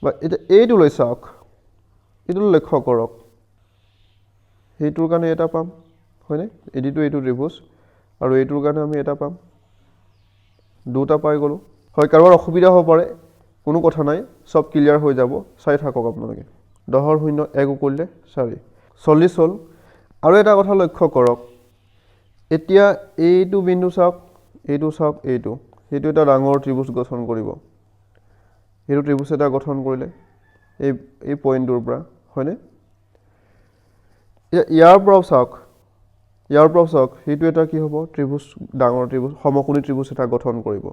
Speaker 1: বা এতিয়া এইটো লৈ চাওক এইটো লক্ষ্য কৰক সেইটোৰ কাৰণে এটা পাম হয়নে এইটো ত্ৰিভুজ আৰু এইটোৰ কাৰণে আমি এটা পাম দুটা পাই গ'লোঁ হয় কাৰোবাৰ অসুবিধা হ'ব পাৰে কোনো কথা নাই সব ক্লিয়াৰ হৈ যাব চাই থাকক আপোনালোকে 10 ৰ 0 1 কৰিলে 4 40 হ'ল আৰু এটা কথা লক্ষ্য কৰক এতিয়া এইটো বিন্দু চাওক এইটো সেইটো এটা ডাঙৰ ত্ৰিভুজ গঠন কৰিব এইটো ত্ৰিভুজ এটা গঠন কৰিলে এই পইণ্টটোৰ পৰা হয়নে ইয়াৰ পৰাও চাওক সেইটো এটা কি হ'ব ত্ৰিভুজ ডাঙৰ ত্ৰিভুজ সমকোণী ত্ৰিভুজ এটা গঠন কৰিব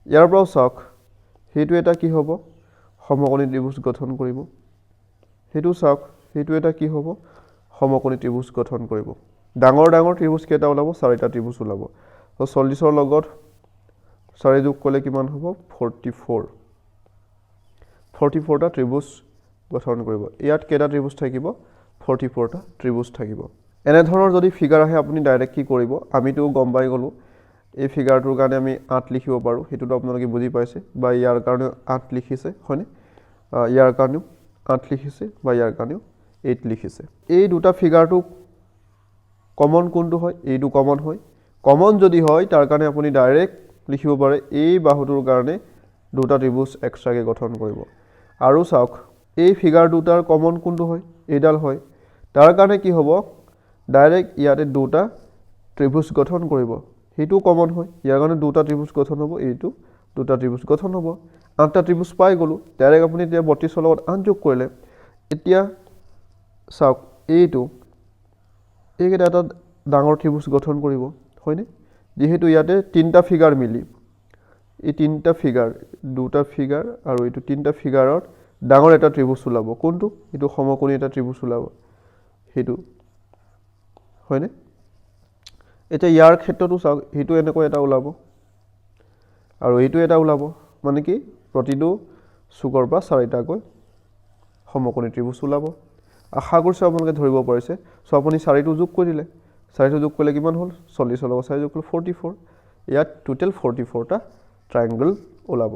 Speaker 1: ইয়াৰ পৰাও চাওক সেইটো এটা কি হ'ব সমকোণী ত্ৰিভুজ গঠন কৰিব সেইটো চাওক সেইটো এটা কি হ'ব সমকোণী ত্ৰিভুজ গঠন কৰিব ডাঙৰ ত্ৰিভুজ কেইটা ওলাব 4টা ত্ৰিভুজ ওলাব তো 40ৰ লগত 4 যোগ কৰিলে কিমান হ'ব 44টা ত্ৰিভুজ গঠন কৰিব ইয়াত কেইটা ত্ৰিভুজ থাকিব 44টা ত্ৰিভুজ থাকিব এনেধৰণৰ যদি ফিগাৰ আহে আপুনি ডাইৰেক্ট কি কৰিব আমিতো গম পাই গ'লোঁ এই ফিগাৰটোৰ কাৰণে আমি 8 লিখিব পাৰোঁ সেইটোতো আপোনালোকে বুজি পাইছে বা ইয়াৰ কাৰণেও 8 লিখিছে হয়নে ইয়াৰ কাৰণেও 8 লিখিছে বা ইয়াৰ কাৰণেও 8 লিখিছে এই দুটা ফিগাৰটো কমন কোনটো হয় এইটো কমন হয় কমন যদি হয় তাৰ কাৰণে আপুনি ডাইৰেক্ট লিখিব পাৰে এই বাহুটোৰ কাৰণে দুটা ত্ৰিভুজ এক্সট্ৰাকৈ গঠন কৰিব আৰু চাওক এই ফিগাৰ দুটাৰ কমন কোনটো হয় এইডাল হয় তাৰ কাৰণে কি হ'ব ডাইৰেক্ট ইয়াতে দুটা ত্ৰিভুজ গঠন কৰিব সেইটো কমন হয় ইয়াৰ কাৰণে দুটা ত্ৰিভুজ গঠন হ'ব এইটো দুটা ত্ৰিভুজ গঠন হ'ব 8টা ত্ৰিভুজ পাই গ'লোঁ ডাইৰেক্ট আপুনি এতিয়া 32ৰ লগত 8 যোগ কৰিলে এতিয়া চাওক এইকেইটা এটা ডাঙৰ ত্ৰিভুজ গঠন কৰিব হয়নে যিহেতু ইয়াতে 3টা ফিগাৰ মিলি এই 3টা ফিগাৰ দুটা ফিগাৰ আৰু এইটো 3টা ফিগাৰত ডাঙৰ এটা ত্ৰিভুজ ওলাব কোনটো এইটো সমকোণী এটা ত্ৰিভুজ ওলাব সেইটো হয়নে এতিয়া ইয়াৰ ক্ষেত্ৰতো চাওক সেইটো এনেকৈ এটা ওলাব আৰু এইটো এটা ওলাব মানে কি প্ৰতিটো চুকৰ পৰা চাৰিটাকৈ সমকোণী ত্ৰিভুজ ওলাব আশা কৰিছোঁ আপোনালোকে ধৰিব পাৰিছে সো আপুনি চাৰিটো যোগ কৰি দিলে চাৰিটো যোগ কৰিলে কিমান হ'ল 40 ওলাব চাৰি যোগ কৰিলে 44 ইয়াত টোটেল 44টা ট্ৰায়াঙ্গল ওলাব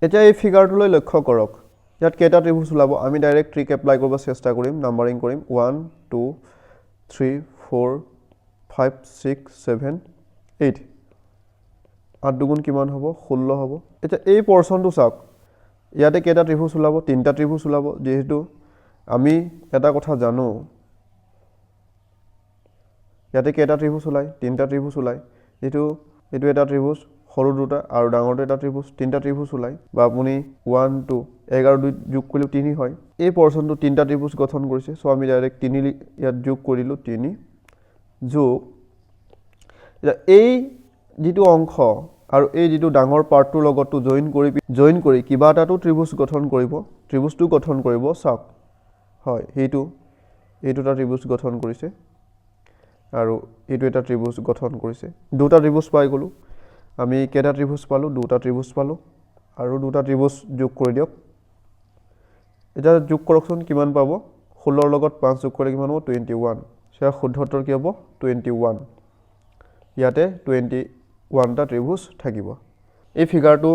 Speaker 1: এতিয়া এই ফিগাৰটোলৈ লক্ষ্য কৰক ইয়াত কেইটা ত্ৰিভুজ ওলাব আমি ডাইৰেক্ট ট্ৰিক এপ্লাই কৰিব চেষ্টা কৰিম নাম্বাৰিং কৰিম 1 2 3 4 5 6 7 8 8 দুগুণ কিমান হ'ব 16 হ'ব এতিয়া এই পৰ্চনটো চাওক ইয়াতে কেইটা ত্ৰিভুজ ওলাব তিনটা ত্ৰিভুজ ওলাব যেহেতু আমি এটা কথা জানো ইয়াতে কেইটা ত্ৰিভুজ ওলাই তিনটা ত্ৰিভুজ ওলাই যেহেতু এটো এটা ত্ৰিভুজ সৰু দুটা আৰু ডাঙৰটো এটা ত্ৰিভুজ তিনটা ত্ৰিভুজ ওলাই বা আপুনি 1 2 11 2 যোগ কৰিলে 3 হয় এই পৰ্চনটো তিনটা ত্ৰিভুজ গঠন কৰিছে সো আমি ডাইৰেক্ট 3 ইয়াত যোগ কৰিলো 3 যোগ এই যেটো অংশ আৰু এই যেটো ডাঙৰ পাৰ্টটোৰ লগতো জয়েন কৰি কিবা এটাটো ত্ৰিভুজ গঠন কৰিব ত্ৰিভুজটো গঠন কৰিব চাওক হয় এইটো এটা ত্ৰিভুজ গঠন কৰিছে আৰু এইটো এটা ত্ৰিভুজ গঠন কৰিছে দুটা ত্ৰিভুজ পাই গলো আমি কেইটা ত্ৰিভুজ পালো দুটা ত্ৰিভুজ পালো আৰু দুটা ত্ৰিভুজ যোগ কৰি দিয়ক এটা যোগ কৰকচোন কিমান পাব 16 ৰ লগত 5 যোগ কৰিলে কিমান হ'ব 21 সেয়া শুদ্ধতৰ কি হ'ব 21 ইয়াতে 21টা ত্ৰিভুজ থাকিব এই ফিগাৰটো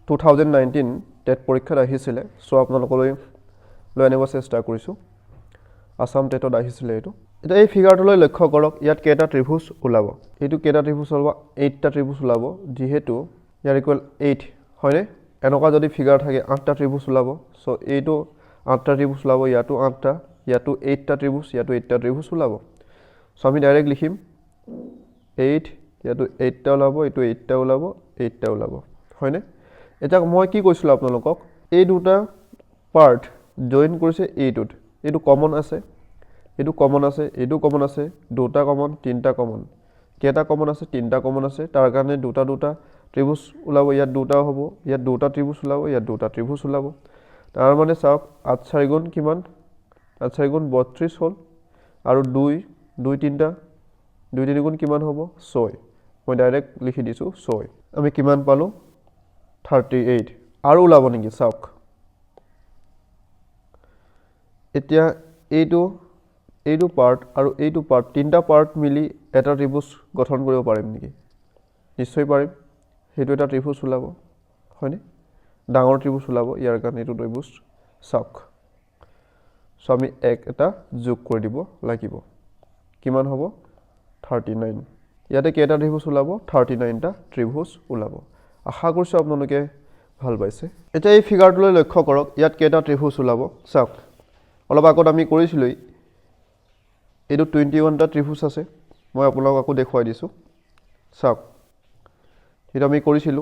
Speaker 1: 2019 টেট পৰীক্ষাত আহিছিল সো আপোনালোকলৈ লৈ আনিব চেষ্টা কৰিছো আসাম টেটত আহিছিল এটো এটা এই ফিগাৰটোলৈ লক্ষ্য কৰক ইয়াত কেইটা ত্ৰিভুজ ওলাব এইটো কেইটা ত্ৰিভুজ ওলাব 8টা ত্ৰিভুজ ওলাব যেহেতু ইয়াৰ ইকুৱেল 8 হয়নে এনেকুৱা যদি ফিগাৰ থাকে 8টা ত্ৰিভুজ ওলাব সো এইটো 8টা ত্ৰিভুজ ওলাব ইয়াতো 8টা ইয়াতো 8টা ত্ৰিভুজ ইয়াতো 8টা ত্ৰিভুজ ওলাব সো আমি ডাইৰেক্ট লিখিম 8 ইয়াতো 8টা ওলাব এইটো 8টা ওলাব 8টা ওলাব হয়নে এটা মই কি কৈছিল আপোনালোকক এই দুটা পাৰ্ট জয়েন কৰিছে এইটো কমন আছে এইটো কমন আছে এইটো কমন আছে দুটা কমন তিনটা কমন কেটা কমন আছে তিনটা কমন আছে তাৰ কাৰণে দুটা ত্ৰিভুজ ওলাব ইয়াত দুটা হ'ব ইয়াত দুটা ত্ৰিভুজ ওলাব ইয়াত দুটা ত্ৰিভুজ ওলাব তাৰ মানে চাওক 8 4 গুণ কিমান 8 4 গুণ 32 হ'ল আৰু 2 3 গুণ কিমান হ'ব 6 মই ডাইৰেক্ট লিখি দিছো 6 আমি কিমান পালো 38 আৰু ওলাব নেকি চাওক এতিয়া এইটো পাৰ্ট আৰু এইটো পাৰ্ট তিনটা পাৰ্ট মিলি এটা ত্ৰিভুজ গঠন কৰিব পাৰিম নেকি নিশ্চয় পাৰিম হেতু এটা ত্ৰিভুজ ওলাব হয়নে ডাঙৰ ত্ৰিভুজ ওলাব ইয়াৰ কাৰণে এইটো ত্ৰিভুজ চাওক সো আমি এটা যোগ কৰি দিব লাগিব কিমান হ'ব 39 ইয়াতে কেইটা ত্ৰিভুজ ওলাব 39টা ত্ৰিভুজ ওলাব আশা কৰিছো আপোনালোকে ভাল পাইছে এতিয়া এই ফিগাৰটোলৈ লক্ষ্য কৰক ইয়াত কেইটা ত্ৰিভুজ ওলাব চাওক অলপ আগত আমি কৰিছিলো এইটো 21টা ত্ৰিভুজ আছে মই আপোনালোকক আকৌ দেখুৱাই দিছো চাওক এটা আমি কৰিছিলো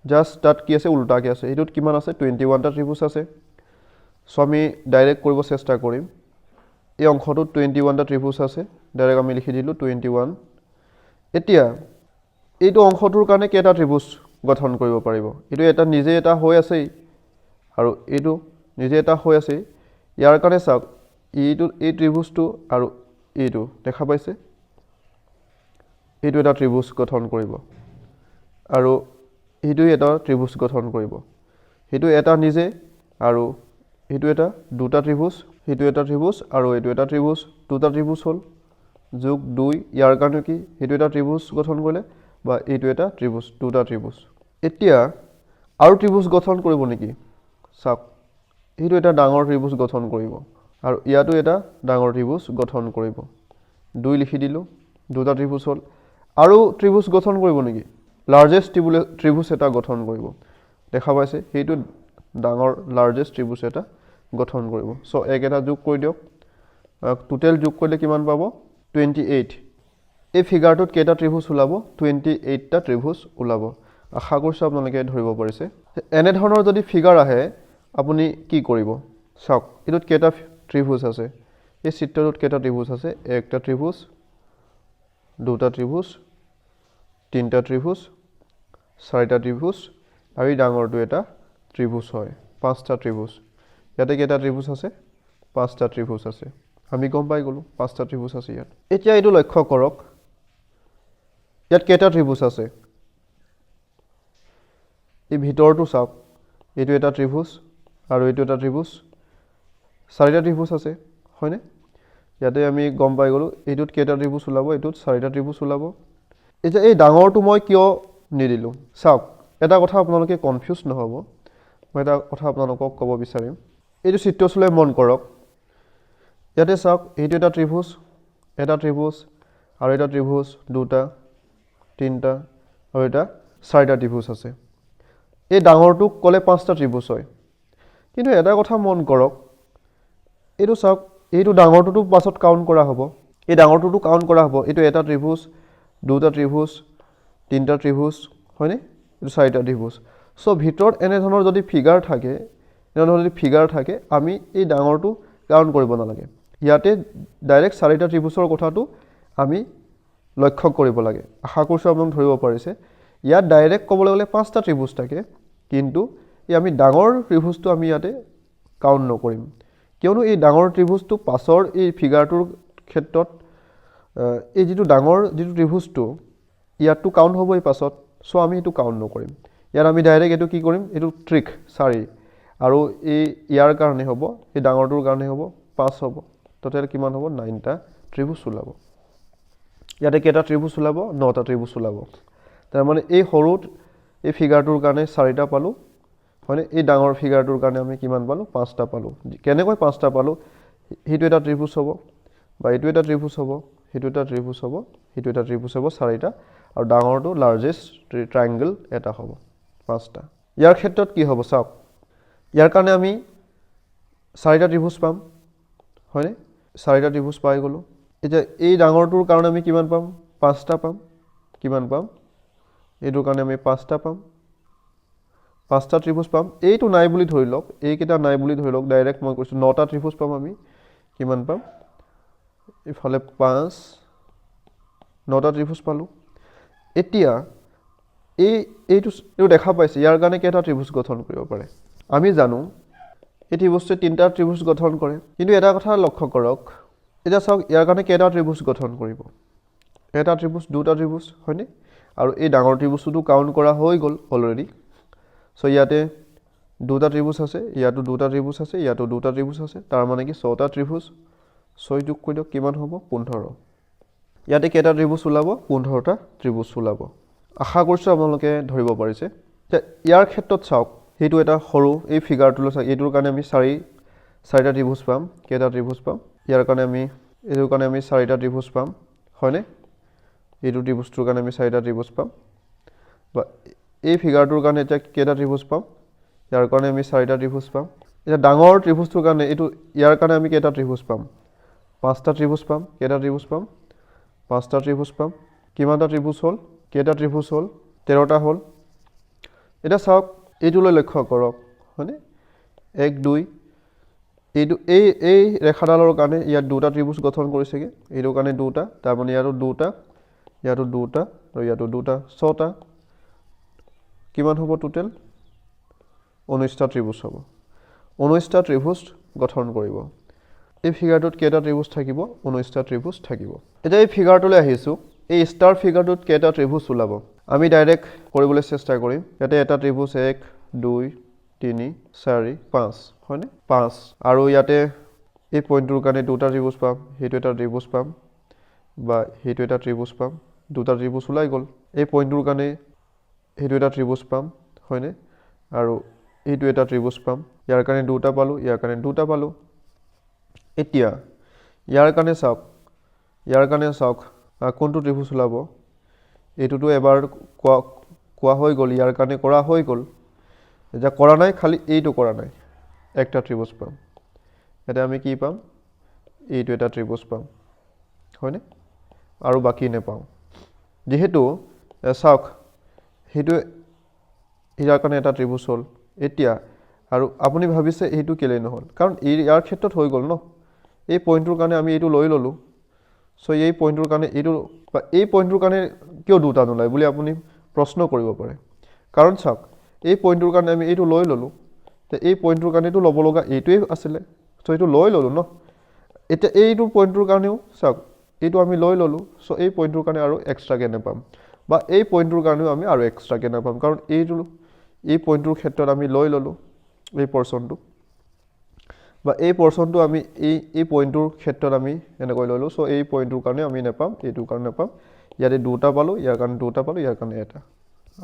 Speaker 1: জাস্ট তাত কি আছে উল্টাকে আছে এটোত কিমান আছে 21টা ত্ৰিভুজ আছে সো আমি ডাইৰেক্ট কৰিব চেষ্টা কৰিম এই অংশটোত 21টা ত্ৰিভুজ আছে ডাইৰেক্ট আমি লিখি দিলো 21 এতিয়া এইটো অংশটোৰ কাৰণে কেইটা ত্ৰিভুজ গঠন কৰিব পাৰিব এটো এটা নিজে এটা হৈ আছে আৰু এটো নিজে এটা হৈ আছে ইয়াৰ কাৰণে চাওক এই ত্ৰিভুজটো আৰু এইটো দেখা পাইছে এইটো এটা ত্ৰিভুজ গঠন কৰিব আৰু এইটো এটা ত্ৰিভুজ গঠন কৰিব হেতু এটা নিজে আৰু এইটো এটা দুটা ত্ৰিভুজ হেতু এটা ত্ৰিভুজ আৰু এইটো এটা ত্ৰিভুজ দুটা ত্ৰিভুজ হ'ল যোগ 2 ইয়াৰ কাৰণে কি হেতু এটা ত্ৰিভুজ গঠন কৰিলে বা এইটো এটা ত্ৰিভুজ দুটা ত্ৰিভুজ এতিয়া আৰু ত্ৰিভুজ গঠন কৰিব নেকি চাওক এইটো এটা ডাঙৰ ত্ৰিভুজ গঠন কৰিব আৰু ইয়াতো এটা ডাঙৰ ত্ৰিভুজ গঠন কৰিব 2 লিখি দিলো দুটা ত্ৰিভুজ হ'ল আৰু ত্ৰিভুজ গঠন কৰিব নেকি লাৰ্জেষ্ট ত্ৰিভুজ এটা গঠন কৰিব দেখা পাইছে হেতু ডাঙৰ লাৰ্জেষ্ট ত্ৰিভুজ এটা গঠন কৰিব সো এটা যোগ কৰি দিয়ক টোটাল যোগ কৰিলে কিমান পাব 28 এই ফিগাৰটোত কেইটা ত্ৰিভুজ ওলাব 28টা ত্ৰিভুজ ওলাব আশা কৰিছো আপোনালোকে ধৰিব পাৰিছে এনে ধৰণৰ যদি ফিগাৰ আহে আপুনি কি কৰিব চাওক এটোত কেইটা ত্ৰিভুজ আছে এই চিত্ৰটোত কেইটা ত্ৰিভুজ আছে একটা ত্ৰিভুজ দুটা ত্ৰিভুজ তিনটা ত্ৰিভুজ চাৰিটা ত্ৰিভুজ আৰু ডাঙৰটো এটা ত্ৰিভুজ হয় পাঁচটা ত্ৰিভুজ ইয়াতে কেইটা ত্ৰিভুজ আছে পাঁচটা ত্ৰিভুজ আছে আমি গম পাই গ'লোঁ 5টা ত্ৰিভুজ আছে ইয়াত এতিয়া এইটো লক্ষ্য কৰক ইয়াত কেইটা ত্ৰিভুজ আছে এই ভিতৰটো চাওক এইটো এটা ত্ৰিভুজ আৰু এইটো এটা ত্ৰিভুজ 4টা ত্ৰিভুজ আছে হয়নে ইয়াতে আমি গম পাই গ'লোঁ এইটোত কেইটা ত্ৰিভুজ ওলাব এইটোত 4টা ত্ৰিভুজ ওলাব এতিয়া এই ডাঙৰটো মই কিয় নিদিলোঁ চাওক এটা কথা আপোনালোকে কনফিউজ নহ'ব মই এটা কথা আপোনালোকক ক'ব বিচাৰিম এইটো চিত্ৰটোলৈ মন কৰক ইয়াতে চাওক এইটো এটা ত্ৰিভুজ আৰু এটা ত্ৰিভুজ দুটা তিনিটা আৰু এটা 4টা ত্ৰিভুজ আছে এই ডাঙৰটোক ক'লে 5টা ত্ৰিভুজ হয় কিন্তু এটা কথা মন কৰক এইটো চাওক এইটো ডাঙৰটোতো পাছত কাউণ্ট কৰা হ'ব এই ডাঙৰটোতো কাউণ্ট কৰা হ'ব এইটো এটা ত্ৰিভুজ দুটা ত্ৰিভুজ তিনিটা ত্ৰিভুজ হয়নে এইটো 4টা ত্ৰিভুজ চ' ভিতৰত এনেধৰণৰ যদি ফিগাৰ থাকে আমি এই ডাঙৰটো কাউণ্ট কৰিব নালাগে ইয়াতে ডাইৰেক্ট 4টা ত্ৰিভুজৰ কথাটো আমি লক্ষ্য কৰিব লাগে আশা কৰিছোঁ আপোনালোকে ধৰিব পাৰিছে ইয়াত ডাইৰেক্ট ক'বলৈ গ'লে 5টা ত্ৰিভুজ থাকে কিন্তু এই আমি ডাঙৰ ত্ৰিভুজটো আমি ইয়াতে কাউণ্ট নকৰিম কিয়নো এই ডাঙৰ ত্ৰিভুজটো পাছৰ এই ফিগাৰটোৰ ক্ষেত্ৰত এই যিটো ডাঙৰ যিটো ত্ৰিভুজটো ইয়াতটো কাউণ্ট হ'ব এই পাছত চ' আমি এইটো কাউণ্ট নকৰিম ইয়াত আমি ডাইৰেক্ট এইটো কি কৰিম এইটো ট্ৰিক 4 আৰু এই ইয়াৰ কাৰণে হ'ব এই ডাঙৰটোৰ কাৰণে হ'ব 5 হ'ব টোটেল কিমান হ'ব 9টা ত্ৰিভুজ ওলাব ইয়াতে কেইটা ত্ৰিভুজ ওলাব 9টা ত্ৰিভুজ ওলাব তাৰ মানে এই সৰুত এই ফিগাৰটোৰ কাৰণে 4টা পালোঁ হয়নে এই ডাঙৰ ফিগাৰটোৰ কাৰণে আমি কিমান পালোঁ 5টা পালোঁ কেনেকৈ 5টা পালোঁ সেইটো এটা ত্ৰিভুজ হ'ব বা এইটো এটা ত্ৰিভুজ হ'ব সেইটো এটা ত্ৰিভুজ হ'ব সেইটো এটা ত্ৰিভুজ হ'ব 4টা আৰু ডাঙৰটো লাৰ্জেষ্ট ট্ৰায়াঙ্গল এটা হ'ব 5টা ইয়াৰ ক্ষেত্ৰত কি হ'ব চাওক ইয়াৰ কাৰণে আমি 4টা ত্ৰিভুজ পাম হয়নে 4টা ত্ৰিভুজ পাই গ'লোঁ এতিয়া এই ডাঙৰটোৰ কাৰণে আমি কিমান পাম 5টা পাম কিমান পাম এইটোৰ কাৰণে আমি 5টা পাম 5টা ত্ৰিভুজ পাম এইটো নাই বুলি ধৰি লওক এইকেইটা নাই বুলি ধৰি লওক ডাইৰেক্ট মই কৈছোঁ 9টা ত্ৰিভুজ পাম আমি কিমান পাম ইফালে 5 9টা ত্ৰিভুজ পালোঁ এতিয়া এইটো দেখা পাইছে ইয়াৰ কাৰণে কেইটা ত্ৰিভুজ গঠন কৰিব পাৰে আমি জানো এই ত্ৰিভুজটোৱে 3টা ত্ৰিভুজ গঠন কৰে কিন্তু এটা কথা লক্ষ্য কৰক এতিয়া চাওক ইয়াৰ কাৰণে কেইটা ত্ৰিভুজ গঠন কৰিব এটা ত্ৰিভুজ দুটা ত্ৰিভুজ হয়নে আৰু এই ডাঙৰ ত্ৰিভুজটো কাউণ্ট কৰা হৈ গ'ল অলৰেডি চ' ইয়াতে দুটা ত্ৰিভুজ আছে ইয়াতো দুটা ত্ৰিভুজ আছে ইয়াতো দুটা ত্ৰিভুজ আছে তাৰ মানে কি 6টা ত্ৰিভুজ 6 যোগ কৰি দিয়ক কিমান হ'ব 15 ইয়াতে কেইটা ত্ৰিভুজ ওলাব 15টা ত্ৰিভুজ ওলাব আশা কৰিছোঁ আপোনালোকে ধৰিব পাৰিছে ইয়াৰ ক্ষেত্ৰত চাওক সেইটো এটা সৰু এই ফিগাৰটোলৈ চাওক এইটোৰ কাৰণে আমি 4টা ত্ৰিভুজ পাম কেইটা ত্ৰিভুজ পাম ইয়াৰ কাৰণে আমি এইটোৰ কাৰণে আমি 4টা ত্ৰিভুজ পাম হয়নে এইটো ত্ৰিভুজটোৰ কাৰণে আমি 4টা ত্ৰিভুজ পাম বা এই ফিগাৰটোৰ কাৰণে এতিয়া কেইটা ত্ৰিভুজ পাম ইয়াৰ কাৰণে আমি 4টা ত্ৰিভুজ পাম এতিয়া ডাঙৰ ত্ৰিভুজটোৰ কাৰণে এইটো ইয়াৰ কাৰণে আমি কেইটা ত্ৰিভুজ পাম 5টা ত্ৰিভুজ পাম কেইটা ত্ৰিভুজ পাম 5টা ত্ৰিভুজ পাম কিমানটা ত্ৰিভুজ হ'ল কেইটা ত্ৰিভুজ হ'ল 13টা হ'ল এটা চাওক এইটোলৈ লক্ষ্য কৰক হয়নে 1 2 এইটো এই ৰেখাডালৰ কাৰণে ইয়াত দুটা ত্ৰিভুজ গঠন কৰিছেগে এইটোৰ কাৰণে দুটা তাৰ মানে ইয়াতো দুটা আৰু ইয়াতো দুটা 6টা কিমান হ'ব টোটেল 19টা ত্ৰিভুজ হ'ব 19টা ত্ৰিভুজ গঠন কৰিব এই ফিগাৰটোত কেইটা ত্ৰিভুজ থাকিব 19টা ত্ৰিভুজ থাকিব এতিয়া এই ফিগাৰটোলৈ আহিছোঁ এই ষ্টাৰ ফিগাৰটোত কেইটা ত্ৰিভুজ ওলাব আমি ডাইৰেক্ট কৰিবলৈ চেষ্টা কৰিম ইয়াতে এটা ত্ৰিভুজ 1 2 3 4 5 হয়নে 5 আৰু ইয়াতে এই পইণ্টটোৰ কাৰণে দুটা ত্ৰিভুজ পাম সেইটো এটা ত্ৰিভুজ পাম বা সেইটো এটা ত্ৰিভুজ পাম দুটা ত্ৰিভুজ ওলাই গ'ল এই পইণ্টটোৰ কাৰণে সেইটো এটা ত্ৰিভুজ পাম হয়নে আৰু এইটো এটা ত্ৰিভুজ পাম ইয়াৰ কাৰণে দুটা পালোঁ ইয়াৰ কাৰণে দুটা পালোঁ এতিয়া ইয়াৰ কাৰণে চাওক কোনটো ত্ৰিভুজ ওলাব এইটোতো এবাৰ কোৱা হৈ গ'ল ইয়াৰ কাৰণে কৰা হৈ গ'ল এতিয়া কৰা নাই খালি এইটো কৰা নাই একটা ত্ৰিভুজ পাম এটা আমি কি পাম এইটো এটা ত্ৰিভুজ পাম হয়নে আৰু বাকি নেপাওঁ যেহেতু চাওক সেইটো ইয়াৰ কাৰণে এটা ত্ৰিভুজ হ'ল এতিয়া আৰু আপুনি ভাবিছে এইটো কেলে নহ'ল কাৰণ ইয়াৰ ক্ষেত্ৰত হৈ গ'ল ন এই পইণ্টটোৰ কাৰণে আমি এইটো লৈ ল'লোঁ চ' এই পইণ্টটোৰ কাৰণে এইটো বা এই পইণ্টটোৰ কাৰণে কিয় দুটা নোলায় বুলি আপুনি প্ৰশ্ন কৰিব পাৰে কাৰণ চাওক এই পইণ্টটোৰ কাৰণে আমি এইটো লৈ ল'লোঁ তে এই পইণ্টটোৰ কাৰণে এইটো ল'ব লগা এইটোৱেই আছিলে চ' এইটো লৈ ল'লোঁ ন এতিয়া এইটো পইণ্টটোৰ কাৰণেও চাওক এইটো আমি লৈ ল'লোঁ চ' এই পইণ্টটোৰ কাৰণে আৰু এক্সট্ৰাকৈ নাপাম বা এই পইণ্টটোৰ কাৰণেও আমি আৰু এক্সট্ৰাকৈ নাপাম কাৰণ এই পইণ্টটোৰ ক্ষেত্ৰত আমি লৈ ল'লোঁ এই পৰ্চনটো বা এই পৰ্চনটো আমি এই পইণ্টটোৰ ক্ষেত্ৰত আমি এনেকৈ ল'লোঁ চ' এই পইণ্টটোৰ কাৰণে আমি নাপাম এইটোৰ কাৰণে নাপাম ইয়াতে দুটা পালোঁ ইয়াৰ কাৰণে দুটা পালোঁ ইয়াৰ কাৰণে এটা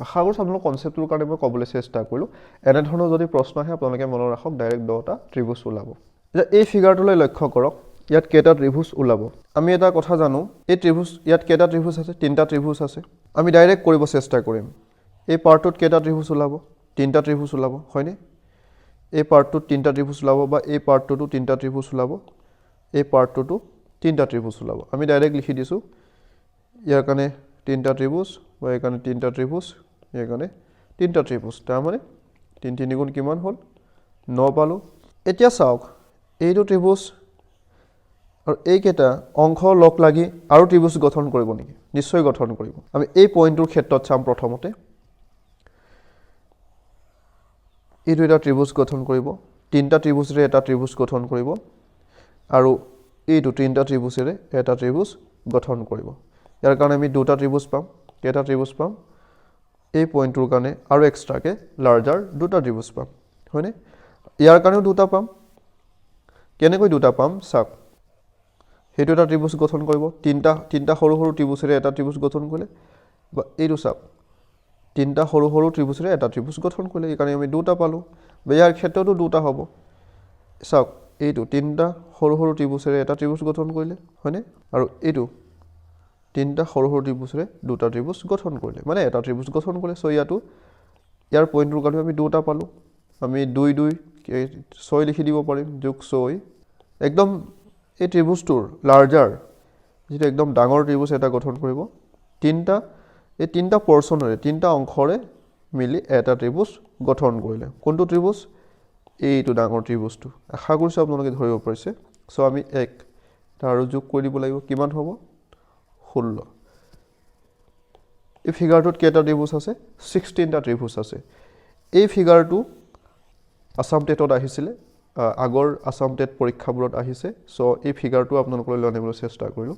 Speaker 1: আশা কৰিছোঁ আপোনালোকৰ কনচেপ্টটোৰ কাৰণে মই ক'বলৈ চেষ্টা কৰিলোঁ এনেধৰণৰ যদি প্ৰশ্ন আহে আপোনালোকে মনত ৰাখক ডাইৰেক্ট 10টা ত্ৰিভুজ ওলাব এতিয়া এই ফিগাৰটোলৈ লক্ষ্য কৰক ইয়াত কেইটা ত্ৰিভুজ ওলাব আমি এটা কথা জানো এই ত্ৰিভুজ ইয়াত কেইটা ত্ৰিভুজ আছে 3টা ত্ৰিভুজ আছে আমি ডাইৰেক্ট কৰিব চেষ্টা কৰিম এই পাৰ্টটোত কেইটা ত্ৰিভুজ ওলাব 3টা ত্ৰিভুজ ওলাব হয়নে এই পাৰ্টটোত 3টা ত্ৰিভুজ ওলাব বা এই পাৰ্টটোতো 3টা ত্ৰিভুজ ওলাব এই পাৰ্টটোতো 3টা ত্ৰিভুজ ওলাব আমি ডাইৰেক্ট লিখি দিছোঁ ইয়াৰ কাৰণে 3টা ত্ৰিভুজ বা ইয়াৰ কাৰণে 3টা ত্ৰিভুজ ইয়াৰ কাৰণে 3টা ত্ৰিভুজ তাৰমানে 3 3 গুণ কিমান হ'ল 9 পালোঁ এতিয়া চাওক এইটো ত্ৰিভুজ আৰু এইকেইটা অংশ লগ লাগি আৰু ত্ৰিভুজ গঠন কৰিব নেকি নিশ্চয় গঠন কৰিব আমি এই পইণ্টটোৰ ক্ষেত্ৰত চাম প্ৰথমতে এইটো এটা ত্ৰিভুজ গঠন কৰিব 3টা ত্ৰিভুজৰে এটা ত্ৰিভুজ গঠন কৰিব আৰু এইটো 3টা ত্ৰিভুজৰে এটা ত্ৰিভুজ গঠন কৰিব ইয়াৰ কাৰণে আমি 2টা ত্ৰিভুজ পাম কেইটা ত্ৰিভুজ পাম এই পইণ্টটোৰ কাৰণে আৰু এক্সট্ৰাকৈ লাৰ্জাৰ 2টা ত্ৰিভুজ পাম হয়নে ইয়াৰ কাৰণেও 2টা পাম কেনেকৈ 2টা পাম চাওক সেইটো এটা ত্ৰিভুজ গঠন কৰিব 3টা সৰু সৰু ত্ৰিভুজৰে এটা ত্ৰিভুজ গঠন কৰিলে বা এইটো চাওক 3টা সৰু সৰু ত্ৰিভুজৰে এটা ত্ৰিভুজ গঠন কৰিলে এইকাৰণে আমি 2টা পালোঁ বা ইয়াৰ ক্ষেত্ৰতো 2টা হ'ব চাওক এইটো 3টা সৰু সৰু ত্ৰিভুজৰে এটা ত্ৰিভুজ গঠন কৰিলে হয়নে আৰু এইটো 3টা সৰু সৰু ত্ৰিভুজৰে 2টা ত্ৰিভুজ গঠন কৰিলে মানে এটা ত্ৰিভুজ গঠন কৰিলে চ' ইয়াৰ পইণ্টটোৰ কাৰণে আমি 2টা পালোঁ আমি 2 2 6 লিখি দিব পাৰিম যোগ 6 একদম এই ত্ৰিভুজটোৰ লাৰ্জাৰ যিটো একদম ডাঙৰ ত্ৰিভুজ এটা গঠন কৰিব 3টা পৰ্চনেৰে 3টা অংশৰে মিলি এটা ত্ৰিভুজ গঠন কৰিলে কোনটো ত্ৰিভুজ এইটো ডাঙৰ ত্ৰিভুজটো আশা কৰিছোঁ আপোনালোকে ধৰিব পাৰিছে চ' আমি এটা আৰু যোগ কৰি দিব লাগিব কিমান হ'ব 16 এই ফিগাৰটোত কেইটা ত্ৰিভুজ আছে 16টা ত্ৰিভুজ আছে এই ফিগাৰটো আসাম টেটত আহিছিলে আগৰ আসাম টেট পৰীক্ষাবোৰত আহিছে চ' এই ফিগাৰটো আপোনালোকলৈ লৈ আনিবলৈ চেষ্টা কৰিলোঁ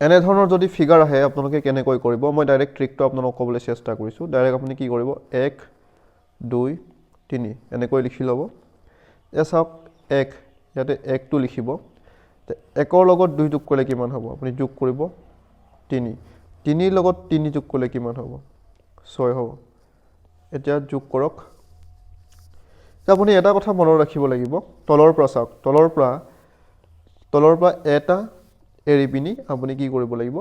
Speaker 1: এনেধৰণৰ যদি ফিগাৰ আহে আপোনালোকে কেনেকৈ কৰিব মই ডাইৰেক্ট ট্ৰিকটো আপোনালোকক ক'বলৈ চেষ্টা কৰিছোঁ ডাইৰেক্ট আপুনি কি কৰিব 1 2 3 এনেকৈ লিখি ল'ব চাওক 1 ইয়াতে 1টো লিখিব 1ৰ লগত 2 যোগ কৰিলে কিমান হ'ব আপুনি যোগ কৰিব 3 3ৰ লগত 3 যোগ কৰিলে কিমান হ'ব 6 হ'ব এতিয়া যোগ কৰক আপুনি এটা কথা মনত ৰাখিব লাগিব তলৰ পৰা চাওক তলৰ পৰা এটা এৰি পিনি আপুনি কি কৰিব লাগিব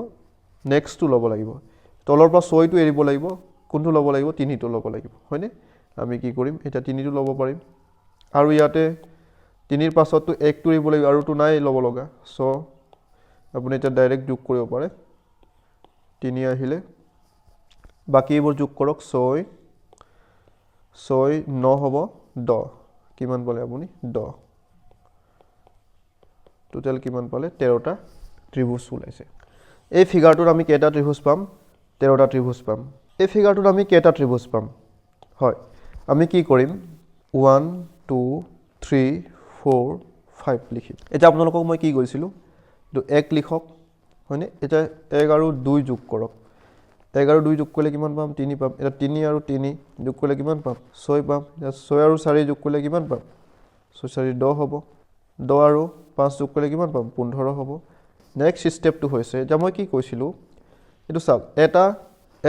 Speaker 1: নেক্সটটো ল'ব লাগিব তলৰ পৰা 6টো এৰিব লাগিব কোনটো ল'ব লাগিব 3টো ল'ব লাগিব হয়নে আমি কি কৰিম এতিয়া 3টো ল'ব পাৰিম আৰু ইয়াতে 3ৰ পাছতটো 1টো এৰিব লাগিব আৰুটো নাই ল'ব লগা চ' আপুনি এতিয়া ডাইৰেক্ট যোগ কৰিব পাৰে 3 আহিলে বাকীবোৰ যোগ কৰক 6 9 হ'ব 10 কিমান পালে আপুনি 10 টোটেল কিমান পালে 13টা ত্ৰিভুজ ওলাইছে এই ফিগাৰটোত আমি কেইটা ত্ৰিভুজ পাম 13টা ত্ৰিভুজ পাম এই ফিগাৰটোত আমি কেইটা ত্ৰিভুজ পাম হয় আমি কি কৰিম 1 2 3 4 5 লিখিম এতিয়া আপোনালোকক মই কি কৈছিলোঁ এইটো 1 লিখক হয়নে এতিয়া 1 আৰু 2 যোগ কৰক 1 আৰু 2 যোগ কৰিলে কিমান পাম 3 পাম এটা 3 আৰু 3 যোগ কৰিলে কিমান পাম 6 পাম এতিয়া 6 আৰু 4 যোগ কৰিলে কিমান পাম 6 4 10 হ'ব 10 আৰু 5 যোগ কৰিলে কিমান পাম 15 হ'ব নেক্সট ষ্টেপটো হৈছে এতিয়া মই কি কৈছিলোঁ এইটো চাওক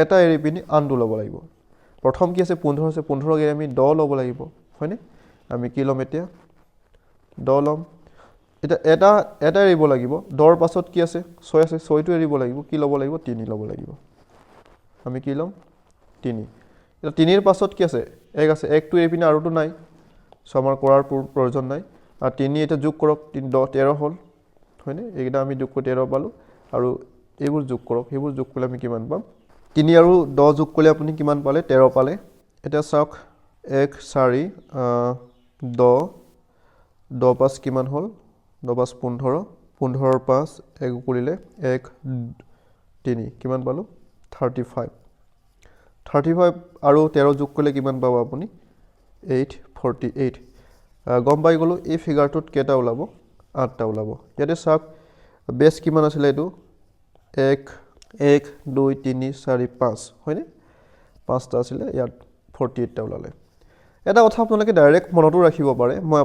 Speaker 1: এটা এৰি পিনি আনটো ল'ব লাগিব প্ৰথম কি আছে 15 আছে 15 এৰি আমি 10 ল'ব লাগিব হয়নে আমি কি ল'ম এতিয়া 10 ল'ম এতিয়া এটা এৰিব লাগিব 10ৰ পাছত কি আছে 6 আছে 6টো এৰিব লাগিব কি ল'ব লাগিব 3 ল'ব লাগিব আমি কি ল'ম 3 এতিয়া 3ৰ পাছত কি আছে 1 আছে 1টো এৰি পিনি আৰুটো নাই চ' আমাৰ কৰাৰ প্ৰয়োজন নাই আৰু 3 এটা যোগ কৰক 13 হ'ল হয়নে এইকেইটা আমি যোগ কৰি 13 পালোঁ আৰু এইবোৰ যোগ কৰক সেইবোৰ যোগ কৰিলে আমি কিমান পাম 3 আৰু 10 যোগ কৰিলে আপুনি কিমান পালে 13 পালে এতিয়া চাওক 1 4 10 5 কিমান হ'ল 10 5 15 15ৰ 5 1 কৰিলে 1 3 কিমান পালোঁ 35 আৰু 13 যোগ কৰিলে কিমান পাব আপুনি 8 48 গম পাই গ'লোঁ এই ফিগাৰটোত কেইটা ওলাব 8টা ওলাব ইয়াতে চাওক বেছ কিমান আছিলে এইটো 1 1 2 3 4 5 হয়নে 5টা আছিলে ইয়াত 48টা ওলালে এটা কথা আপোনালোকে ডাইৰেক্ট মনতো ৰাখিব পাৰে মই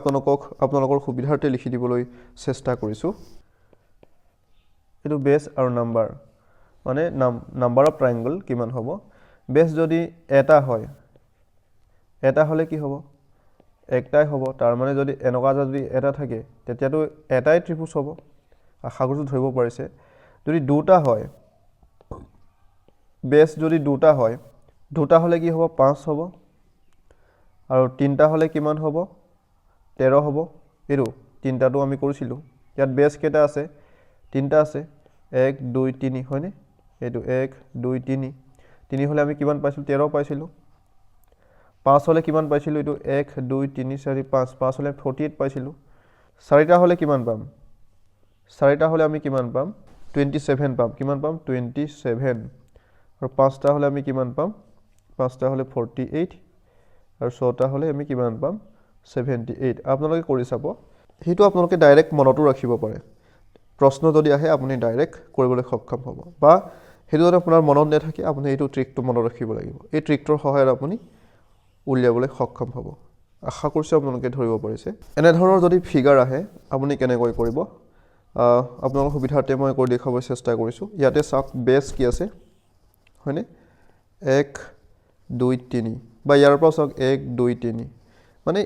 Speaker 1: আপোনালোকৰ সুবিধাৰ্থে লিখি দিবলৈ চেষ্টা কৰিছো এইটো বেছ আৰু নাম্বাৰ মানে নাম্বাৰ অফ ট্ৰায়াঙ্গল কিমান হ'ব বেছ যদি এটা হয় এটা হলে কি হ'ব একটাই হ'ব তাৰ মানে যদি এনেকুৱা যদি এটা থাকে তেতিয়াতো এটাই ত্ৰিভুজ হ'ব আশা কৰিছো ধৰিব পাৰিছে যদি দুটা হয় বেছ যদি দুটা হয় দুটা হলে কি হ'ব 5 হ'ব আৰু তিনটা হলে কিমান হ'ব 13 হ'ব এৰো তিনটাটো আমি কৰিছিলো ইয়াত বেছ কেটা আছে তিনটা আছে 1 2 3 হয়নে এইটো 1 2 3 3 হলে আমি কিমান পাইছিলো 13 পাইছিলো 5 হলে কিমান পাইছিলো এটো 1 2 3 4 5 5 হলে 48 পাইছিলো 4টা হলে কিমান পাম 4টা হলে আমি কিমান পাম 27 পাম কিমান পাম 27 আৰু 5টা হলে আমি কিমান পাম 5টা হলে 48 আৰু 6টা হলে আমি কিমান পাম 78 আপোনালোকে কৰি চাব হেতু আপোনালোকে ডাইৰেক্ট মনতো ৰাখিব পাৰে প্ৰশ্ন যদি আহে আপুনি ডাইৰেক্ট কৰিবলৈ সক্ষম হ'ব বা হেতু যদি আপোনাৰ মনত নাথাকে আপুনি এইটো ট্ৰিকটো মনত ৰাখিব লাগিব এই ট্ৰিকটোৰ সহায়ত আপুনি উলিয়াবলৈ সক্ষম হ'ব আশা কৰিছো আপোনালোকে ধৰিব পাৰিছে এনে ধৰণৰ যদি ফিগাৰ আহে আপুনি কেনেকৈ কৰিব আপোনালোকৰ সুবিধাৰ্থে মই কৰি দেখাবলৈ চেষ্টা কৰিছো ইয়াতে চাওক বেছ কি আছে হয়নে 1 2 3 বা ইয়াৰ পৰা চাওক 1 2 3 মানে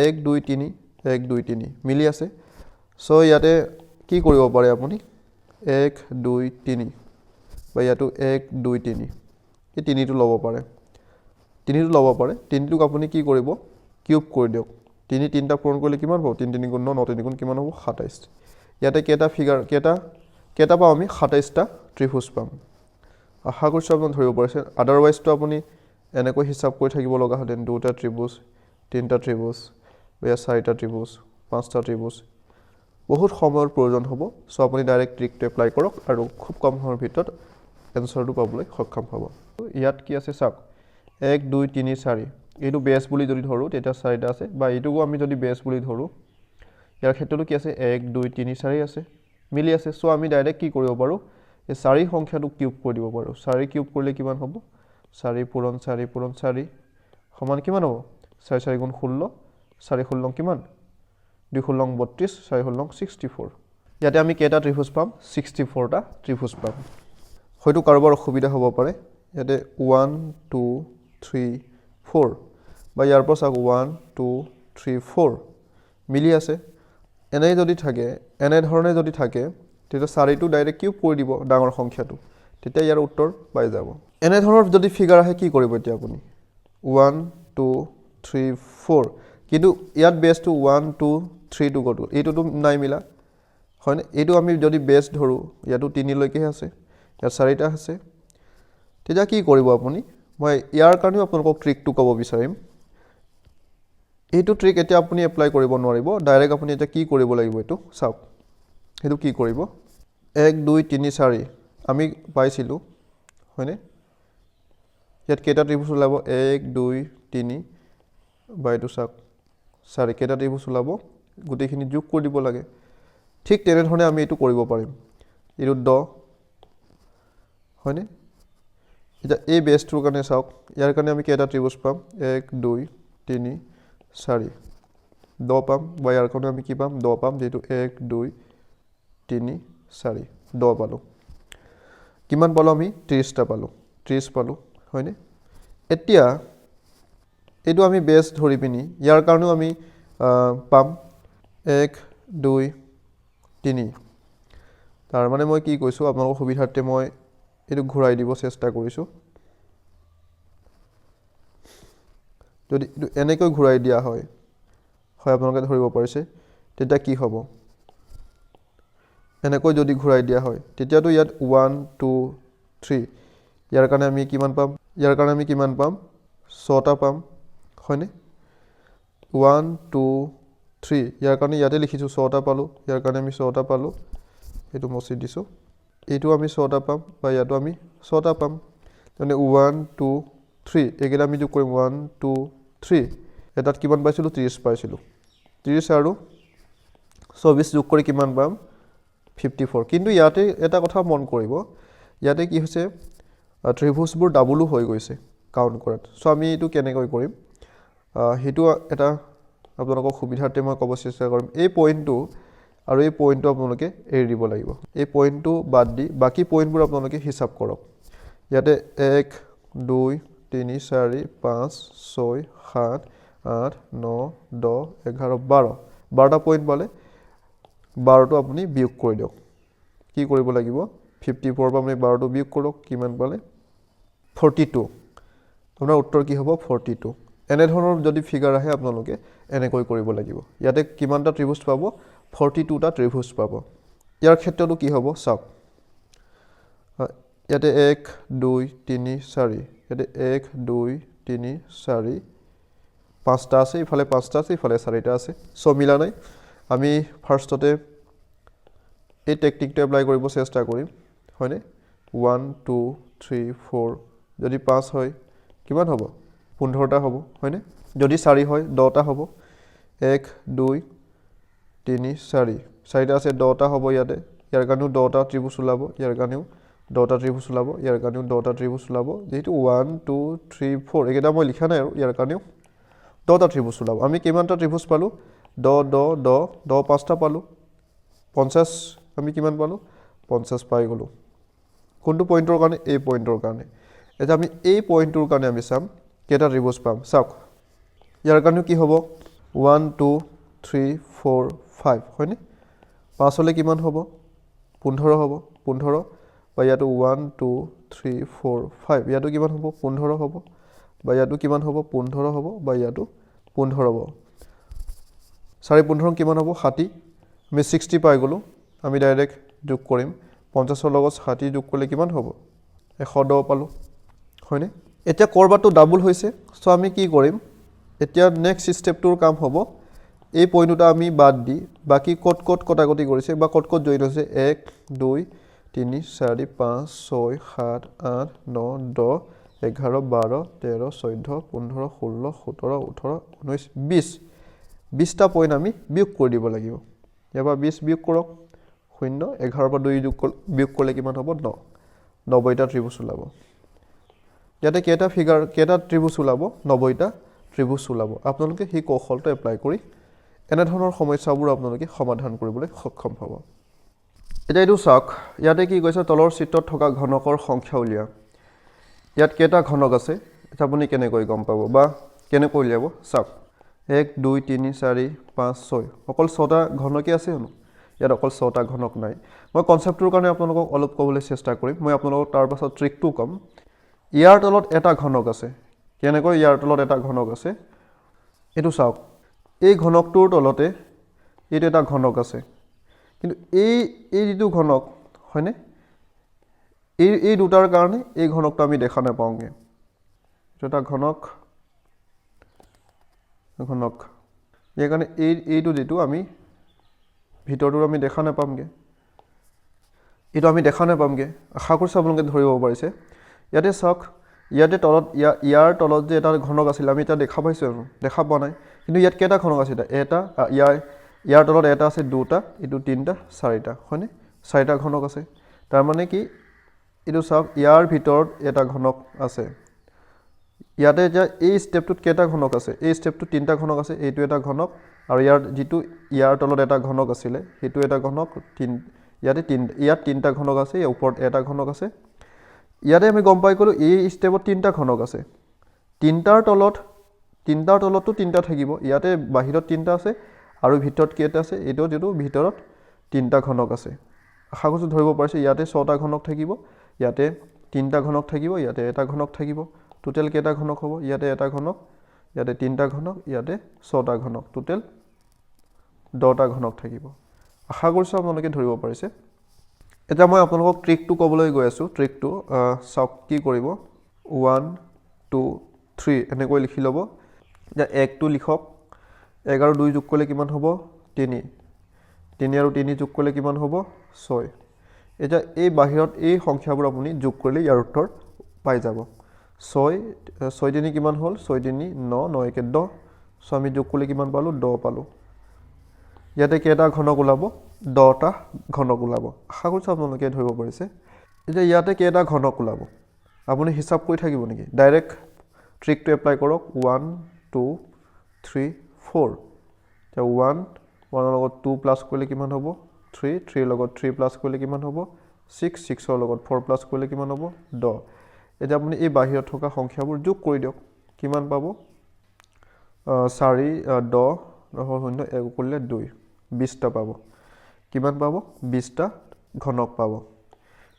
Speaker 1: 1 2 3 1 2 3 মিলি আছে সো ইয়াতে কি কৰিব পাৰে আপুনি 1 2 3 বা ইয়াতো 1 2 3 এই তিনিটো ল'ব পাৰে তিনিটো ল'ব পাৰে তিনিটোক আপুনি কি কৰিব কিউব কৰি দিয়ক তিনি তিনটা পূৰণ কৰিলে কিমান হ'ব 3 3 গুণ 9 9 3 গুণ কিমান হ'ব 27 ইয়াতে কেটা ফিগাৰ কেটা পাম আমি 27টা ত্ৰিভুজ পাম আশা কৰিছো আপুনি ধৰিব পাৰিছে আদাৰৱাইজ তো আপুনি এনেকৈ হিচাপ কৰি থাকিব লগা হতেন দুটা ত্ৰিভুজ তিনটা ত্ৰিভুজ বা চাৰিটা ত্ৰিভুজ পাঁচটা ত্ৰিভুজ বহুত সময়ৰ প্ৰয়োজন হ'ব সো আপুনি ডাইৰেক্ট ট্ৰিকটো এপ্লাই কৰক আৰু খুব কম সময়ৰ ভিতৰত এনসাৰটো পাবলৈ সক্ষম হ'ব ইয়াত কি আছে চাওক 1 2 3 4 এইটো বেছ বুলি যদি ধৰো তেতিয়া 4টা আছে বা এইটোকো আমি যদি বেছ বুলি ধৰো ইয়াৰ ক্ষেত্ৰতো কি আছে 1 2 3 4 আছে মিলি আছে সো আমি ডাইৰেক্ট কি কৰিব পাৰো এই 4 সংখ্যাটো কিউব কৰি দিব পাৰো 4 কিউব কৰিলে কিমান হ'ব 4 পূৰণ 4 পূৰণ 4 সমান কিমান হ'ব 4 4 গুণ 16 4 16 কিমান 2 16 32 4 16 64 ইয়াতে আমি কেটা ত্ৰিভুজ পাম 64টা ত্ৰিভুজ পাম হয়তো কাৰোবাৰ অসুবিধা হ'ব পাৰে ইয়াতে 1 2 3 4 বা ইয়াৰ পৰা চাওক 1 2 3 4 মিলি আছে এনে যদি থাকে এনে ধৰণে যদি থাকে তেতিয়া 4টো ডাইৰেক্ট কিউব কৰি দিব ডাঙৰ সংখ্যাটো তেতিয়া ইয়াৰ উত্তৰ পাই যাব এনে ধৰণৰ যদি ফিগাৰ আহে কি কৰিব এতিয়া আপুনি 1 2 3 4 কিন্তু ইয়াত বেছটো 1 2 3 টু গটো এইটোটো নাই মিলা হয়নে এইটো আমি যদি বেছ ধৰো ইয়াতো 3 লৈকে আছে ইয়াত 4টা আছে তেতিয়া কি কৰিব আপুনি মই ইয়াৰ কাৰণে আপোনালোকক ট্ৰিকটো ক'ব বিচাৰিম এইটো ট্ৰিক এতিয়া আপুনি এপ্লাই কৰিব নোৱাৰিব ডাইৰেক্ট আপুনি এটা কি কৰিব লাগিব এটো চাওক হেতু কি কৰিব 1 2 3 4 আমি পাইছিলো হয়নে ইয়াত কেটা ত্ৰিভুজ ওলাব 1 2 3 বাইটো চাওক 4 কেটা ত্ৰিভুজ ওলাব গোটেইখিনি যোগ কৰি দিব লাগে ঠিক তেনে ধৰণে আমি এটো কৰিব পাৰিম এটো দ হয়নে এটা এই বেছটোৰ কাৰণে চাওক ইয়াৰ কাৰণে আমি কেটা ত্ৰিভুজ পাম 1 2 3 4 দ পাম বা ইয়াৰ কাৰণে আমি কি পাম দ পাম যেটো 1 2 3 4 দ পালো কিমান পালো আমি 30টা পালো 30 পালো হয়নে এতিয়া এটো আমি বেছ ধৰি পিনি ইয়াৰ কাৰণেও আমি পাম 1 2 3 তাৰ মানে মই কি কৈছো আপোনালোকৰ সুবিধাৰ্থে মই এটো ঘূৰাই দিব চেষ্টা কৰিছো যদি এনেকৈ ঘূৰাই দিয়া হয় আপোনালোকে ধৰিব পাৰিছে তেতিয়া কি হ'ব এনেকৈ যদি ঘূৰাই দিয়া হয় তেতিয়াতো ইয়াত 1 2 3 ইয়াৰ কাৰণে আমি কিমান পাম 6টা পাম হয়নে 1 2 3 ইয়াৰ কাৰণে ইয়াতে লিখিছো 6টা পালো ইয়াৰ কাৰণে আমি 6টা পালো এটো মচি দিছো এটো আমি 6টা পাম বা ইয়াতো আমি 6টা পাম মানে 1 2 3 এগেলা আমি যোগ কৰিম 1 2 3 এটাত কিমান পাইছিলো 30 পাইছিলো 30 আৰু 24 যোগ কৰি কিমান পাম 54 কিন্তু ইয়াতে এটা কথা মন কৰিব ইয়াতে কি হৈছে ত্ৰিভুজবোৰ ডাবলো হৈ গৈছে কাউন্ট কৰাত সো আমি এটো কেনেকৈ কৰিম হেতু এটা আপোনালোকক সুবিধাতে মই ক'ব চেষ্টা কৰিম এই পইণ্টটো আৰু এই পইণ্টটো আপোনালোকে এৰি দিব লাগিব এই পইণ্টটো বাদ দি বাকি পইণ্টবোৰ আপোনালোকে হিচাপ কৰক ইয়াতে 1 2 3 4 5 6 7 8 9 10 11 12 12টা পইণ্ট পালে 12টো আপুনি বিয়োগ কৰি দিয়ক কি কৰিব লাগিব 54 পৰা আপুনি 12টো বিয়োগ কৰক কিমান পালে 42 আপোনাৰ উত্তৰ কি হ'ব 42 এনে ধৰণৰ যদি ফিগাৰ আহে আপোনালোকে এনেকৈ কৰিব লাগিব ইয়াতে কিমানটা ত্ৰিভুজ পাব 42টা ত্ৰিভুজ পাব ইয়াৰ ক্ষেত্ৰটো কি হ'ব চাওক ইয়াতে 1 2 3 4 ইয়াতে 1 2 3 4 পাঁচটা আছে ইফালে পাঁচটা আছে ইফালে চাৰিটা আছে সো মিলা নাই আমি ফাৰ্ষ্টতে এই টেকনিকটো এপ্লাই কৰিব চেষ্টা কৰিম হয়নে 1 2 3 4 যদি 5 হয় কিমান হ'ব 15টা হ'ব হয়নে যদি 4 হয় 10টা হ'ব 1 2 3 4 চাৰিটা আছে 10টা হ'ব ইয়াতে ইয়াৰ কাৰণেও 10টা ত্ৰিভুজ ওলাব ইয়াৰ কাৰণেও 10টা ত্ৰিভুজ ওলাব ইয়াৰ কাৰণেও 10টা ত্ৰিভুজ ওলাব যেহেতু 1 2 3 4 একেটা মই লিখা নাই আৰু ইয়াৰ কাৰণেও 10টা ত্ৰিভুজ ওলাব আমি কিমানটা ত্ৰিভুজ পালো 10 10 10 10 পাঁচটা পালো 50 আমি কিমান পালো 50 পাই গলো কোনটো পইণ্টৰ কাৰণে এই পইণ্টৰ কাৰণে এটা আমি এই পইণ্টৰ কাৰণে আমি চাম কেটা ত্ৰিভুজ পাম চাওক ইয়াৰ কাৰণে কি হ'ব 1 2 3 4 5 হয়নে 5 হলে কিমান হ'ব 15 হ'ব 15 বা ইয়াটো 1 2 3 4 5 ইয়াটো কিমান হ'ব 15 হ'ব বা ইয়াটো কিমান হ'ব 15 হ'ব বা ইয়াটো 15 হ'ব 4 কিমান হ'ব 60 আমি 60 পাই গলো আমি ডাইৰেক্ট যোগ কৰিম 50 ৰ লগত 60 যোগ কৰিলে কিমান হ'ব 110 পালো হয়নে এতিয়া কৰবাটো ডাবল হৈছে সো আমি কি কৰিম এতিয়া নেক্সট স্টেপটোৰ কাম হ'ব এই পইণ্টটা আমি বাদ দি বাকি কত কত কটাকটি কৰিছে বা কত কত জইন হৈছে 1 2 3 4 5 6 7 8 9 10 11 12 13 14 15 16 17 18 19 20 20টা পইণ্ট আমি বিয়োগ কৰি দিব লাগিব ইয়াবা 20 বিয়োগ কৰক 0 11 পৰা 2 বিয়োগ কৰিলে কিমান হ'ব 9 90টা ত্ৰিভুজ ওলাব ইয়াতে কেটা ফিগাৰ কেটা ত্ৰিভুজ ওলাব 90টা ত্ৰিভুজ ওলাব আপোনালোকে হি কৌশলটো এপ্লাই কৰি এনে ধৰণৰ সমস্যাবোৰ আপোনালোকে সমাধান কৰিবলৈ সক্ষম হ'ব এটা এইটো চাওক ইয়াতে কি কৈছে তলৰ চিত্ৰত থকা ঘনকৰ সংখ্যা উলিয়া ইয়াত কেটা ঘনক আছে এটা আপুনি কেনেকৈ গম পাব বা কেনেকৈ উলিয়াব চাওক 1 2 3 4 5 6 অকল 6টা ঘনকে আছে হনো ইয়াত অকল 6টা ঘনক নাই মই কনসেপ্টৰ কাৰণে আপোনালোকক অলপ ক'বলৈ চেষ্টা কৰিম মই আপোনালোকক তাৰ পাছত ট্ৰিকটো কম ইয়াৰ তলত এটা ঘনক আছে কেনেকৈ ইয়াৰ তলত এটা ঘনক আছে এটো চাওক এই ঘনকটোৰ তলতে এইটো এটা ঘনক আছে কিন্তু এই যেটো ঘনক হয়নে এই দুটাৰ কাৰণে এই ঘনকটো আমি দেখা নাপাওঁগে এটা ঘনক ইয়াৰ কাৰণে এইটো যেটো আমি ভিতৰটো আমি দেখা নাপামগে এটো আমি দেখা নাপামগে আশা কৰিছো আপোনালোকে ধৰিব পাৰিছে ইয়াতে চাওক ইয়াতে তলত ইয়াৰ তলত যে এটা ঘনক আছিল আমি এটা দেখা পাইছো দেখা পোৱা নাই কিন্তু ইয়াত কেটা ঘনক আছে এটা ইয়াৰ তলত এটা আছে দুটা এটো তিনটা চাৰিটা হয়নে চাৰিটা ঘনক আছে তাৰ মানে কি এটো চাওক ইয়াৰ ভিতৰত এটা ঘনক আছে ইয়াতে যে এই স্টেপটোত কেটা ঘনক আছে এই স্টেপটোত তিনটা ঘনক আছে এইটো এটা ঘনক আৰু ইয়াৰ তলত এটা ঘনক আছিল হেতু এটা ঘনক ইয়াত তিনটা ঘনক আছে ইয়াৰ ওপৰত এটা ঘনক আছে ইয়াতে আমি গম পাই গলো এই স্টেপত তিনটা ঘনক আছে তিনটাৰ তলতটো তিনটা থাকিব ইয়াতে বাহিৰত তিনটা আছে আৰু ভিতৰত কেটা আছে এটো যেটো ভিতৰত তিনটা ঘনক আছে আশা কৰিছো ধৰিব পাৰিছে ইয়াতে 6টা ঘনক থাকিব ইয়াতে তিনটা ঘনক থাকিব ইয়াতে এটা ঘনক থাকিব টোটাল কেটা ঘনক হ'ব ইয়াতে এটা ঘনক ইয়াতে তিনটা ঘনক ইয়াতে 6টা ঘনক টোটাল 10টা ঘনক থাকিব আশা কৰিছো আপোনালোকে ধৰিব পাৰিছে এটা মই আপোনালোকক ট্ৰিকটো ক'বলৈ গৈ আছো ট্ৰিকটো চাওক কি কৰিব 1 2 3 এনেকৈ লিখি লব যা 1 টো লিখক 1 আৰু 2 যোগ কৰিলে কিমান হ'ব 3 3 আৰু 3 যোগ কৰিলে কিমান হ'ব 6 এটা এই বাহিৰত এই সংখ্যাবোৰ আপুনি যোগ কৰিলে ইয়াৰ উত্তৰ পাই যাব 6 3 কিমান হ'ল 6 3 9 9 1 10 সো আমি যোগ কৰিলে কিমান পালো 10 পালো ইয়াতে কেইটা ঘনক ওলাব 10টা ঘনক ওলাব আশা কৰিছোঁ আপোনালোকে ধৰিব পাৰিছে এতিয়া ইয়াতে কেইটা ঘনক ওলাব আপুনি হিচাপ কৰি থাকিব নেকি ডাইৰেক্ট ট্ৰিকটো এপ্লাই কৰক 1 2 3 4 এতিয়া 1 1 লগত 2 প্লাছ কৰিলে কিমান হ'ব 3 3 লগত 3 প্লাছ কৰিলে কিমান হ'ব 6 6 ৰ লগত 4 প্লাছ কৰিলে কিমান হ'ব 10 এতিয়া আপুনি এই বাহিৰত থকা সংখ্যাবোৰ যোগ কৰি দিয়ক কিমান পাব 4 10 0 1 কৰিলে 2 20টা পাব কিমান পাব 20টা ঘনক পাব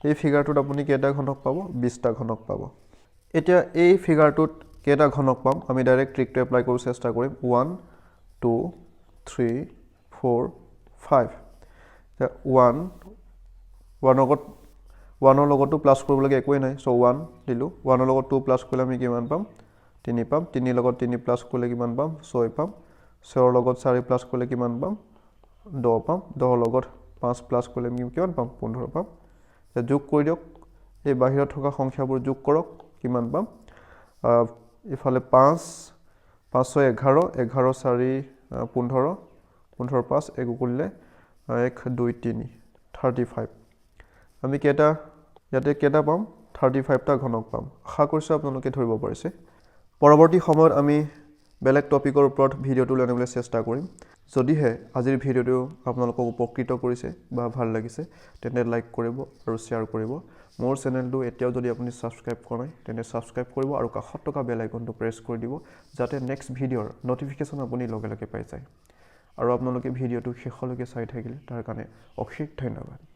Speaker 1: এই ফিগাৰটোত আপুনি কেইটা ঘনক পাব 20টা ঘনক পাব এতিয়া এই ফিগাৰটোত কেইটা ঘনক পাম আমি ডাইৰেক্ট ট্ৰিকটো এপ্লাই কৰিব চেষ্টা কৰিম 1 2 3 4 5 1 1 ৰ লগতো প্লাছ কৰিবলগীয়া একোৱেই নাই সো 1 দিলোঁ 1 ৰ লগত 2 প্লাছ কৰিলে আমি কিমান পাম 3 পাম 3 ৰ লগত 3 প্লাছ কৰিলে কিমান পাম 6 পাম 6 ৰ লগত 4 প্লাছ কৰিলে কিমান পাম 10 পাম 10 ৰ লগত 5 প্লাছ কৰিলে আমি কিমান পাম 15 পাম যোগ কৰি দিয়ক এই বাহিৰত থকা সংখ্যাবোৰ যোগ কৰক কিমান পাম ইফালে 5 5 6 11 11 4 15 15 5 1 কৰিলে 1 2 3 35 আমি কেইটা ইয়াতে কেইটা পাম 35টা ঘনক পাম আশা কৰিছোঁ আপোনালোকে ধৰিব পাৰিছে পৰৱৰ্তী সময়ত আমি বেলেগ টপিকৰ ওপৰত ভিডিঅ'টো লৈ আনিবলৈ চেষ্টা কৰিম যদিহে আজিৰ ভিডিঅ'টো আপোনালোকক উপকৃত কৰিছে বা ভাল লাগিছে তেন্তে লাইক কৰিব আৰু শ্বেয়াৰ কৰিব মোৰ চেনেলটো এতিয়াও যদি আপুনি ছাবস্ক্ৰাইব কৰা নাই তেন্তে ছাবস্ক্ৰাইব কৰিব আৰু কাষত থকা বেল আইকনটো প্ৰেছ কৰি দিব যাতে নেক্সট ভিডিঅ'ৰ নটিফিকেশ্যন আপুনি লগে লগে পাই যায় আৰু আপোনালোকে ভিডিঅ'টো শেষলৈকে চাই থাকিলে তাৰ কাৰণে অশেষ ধন্যবাদ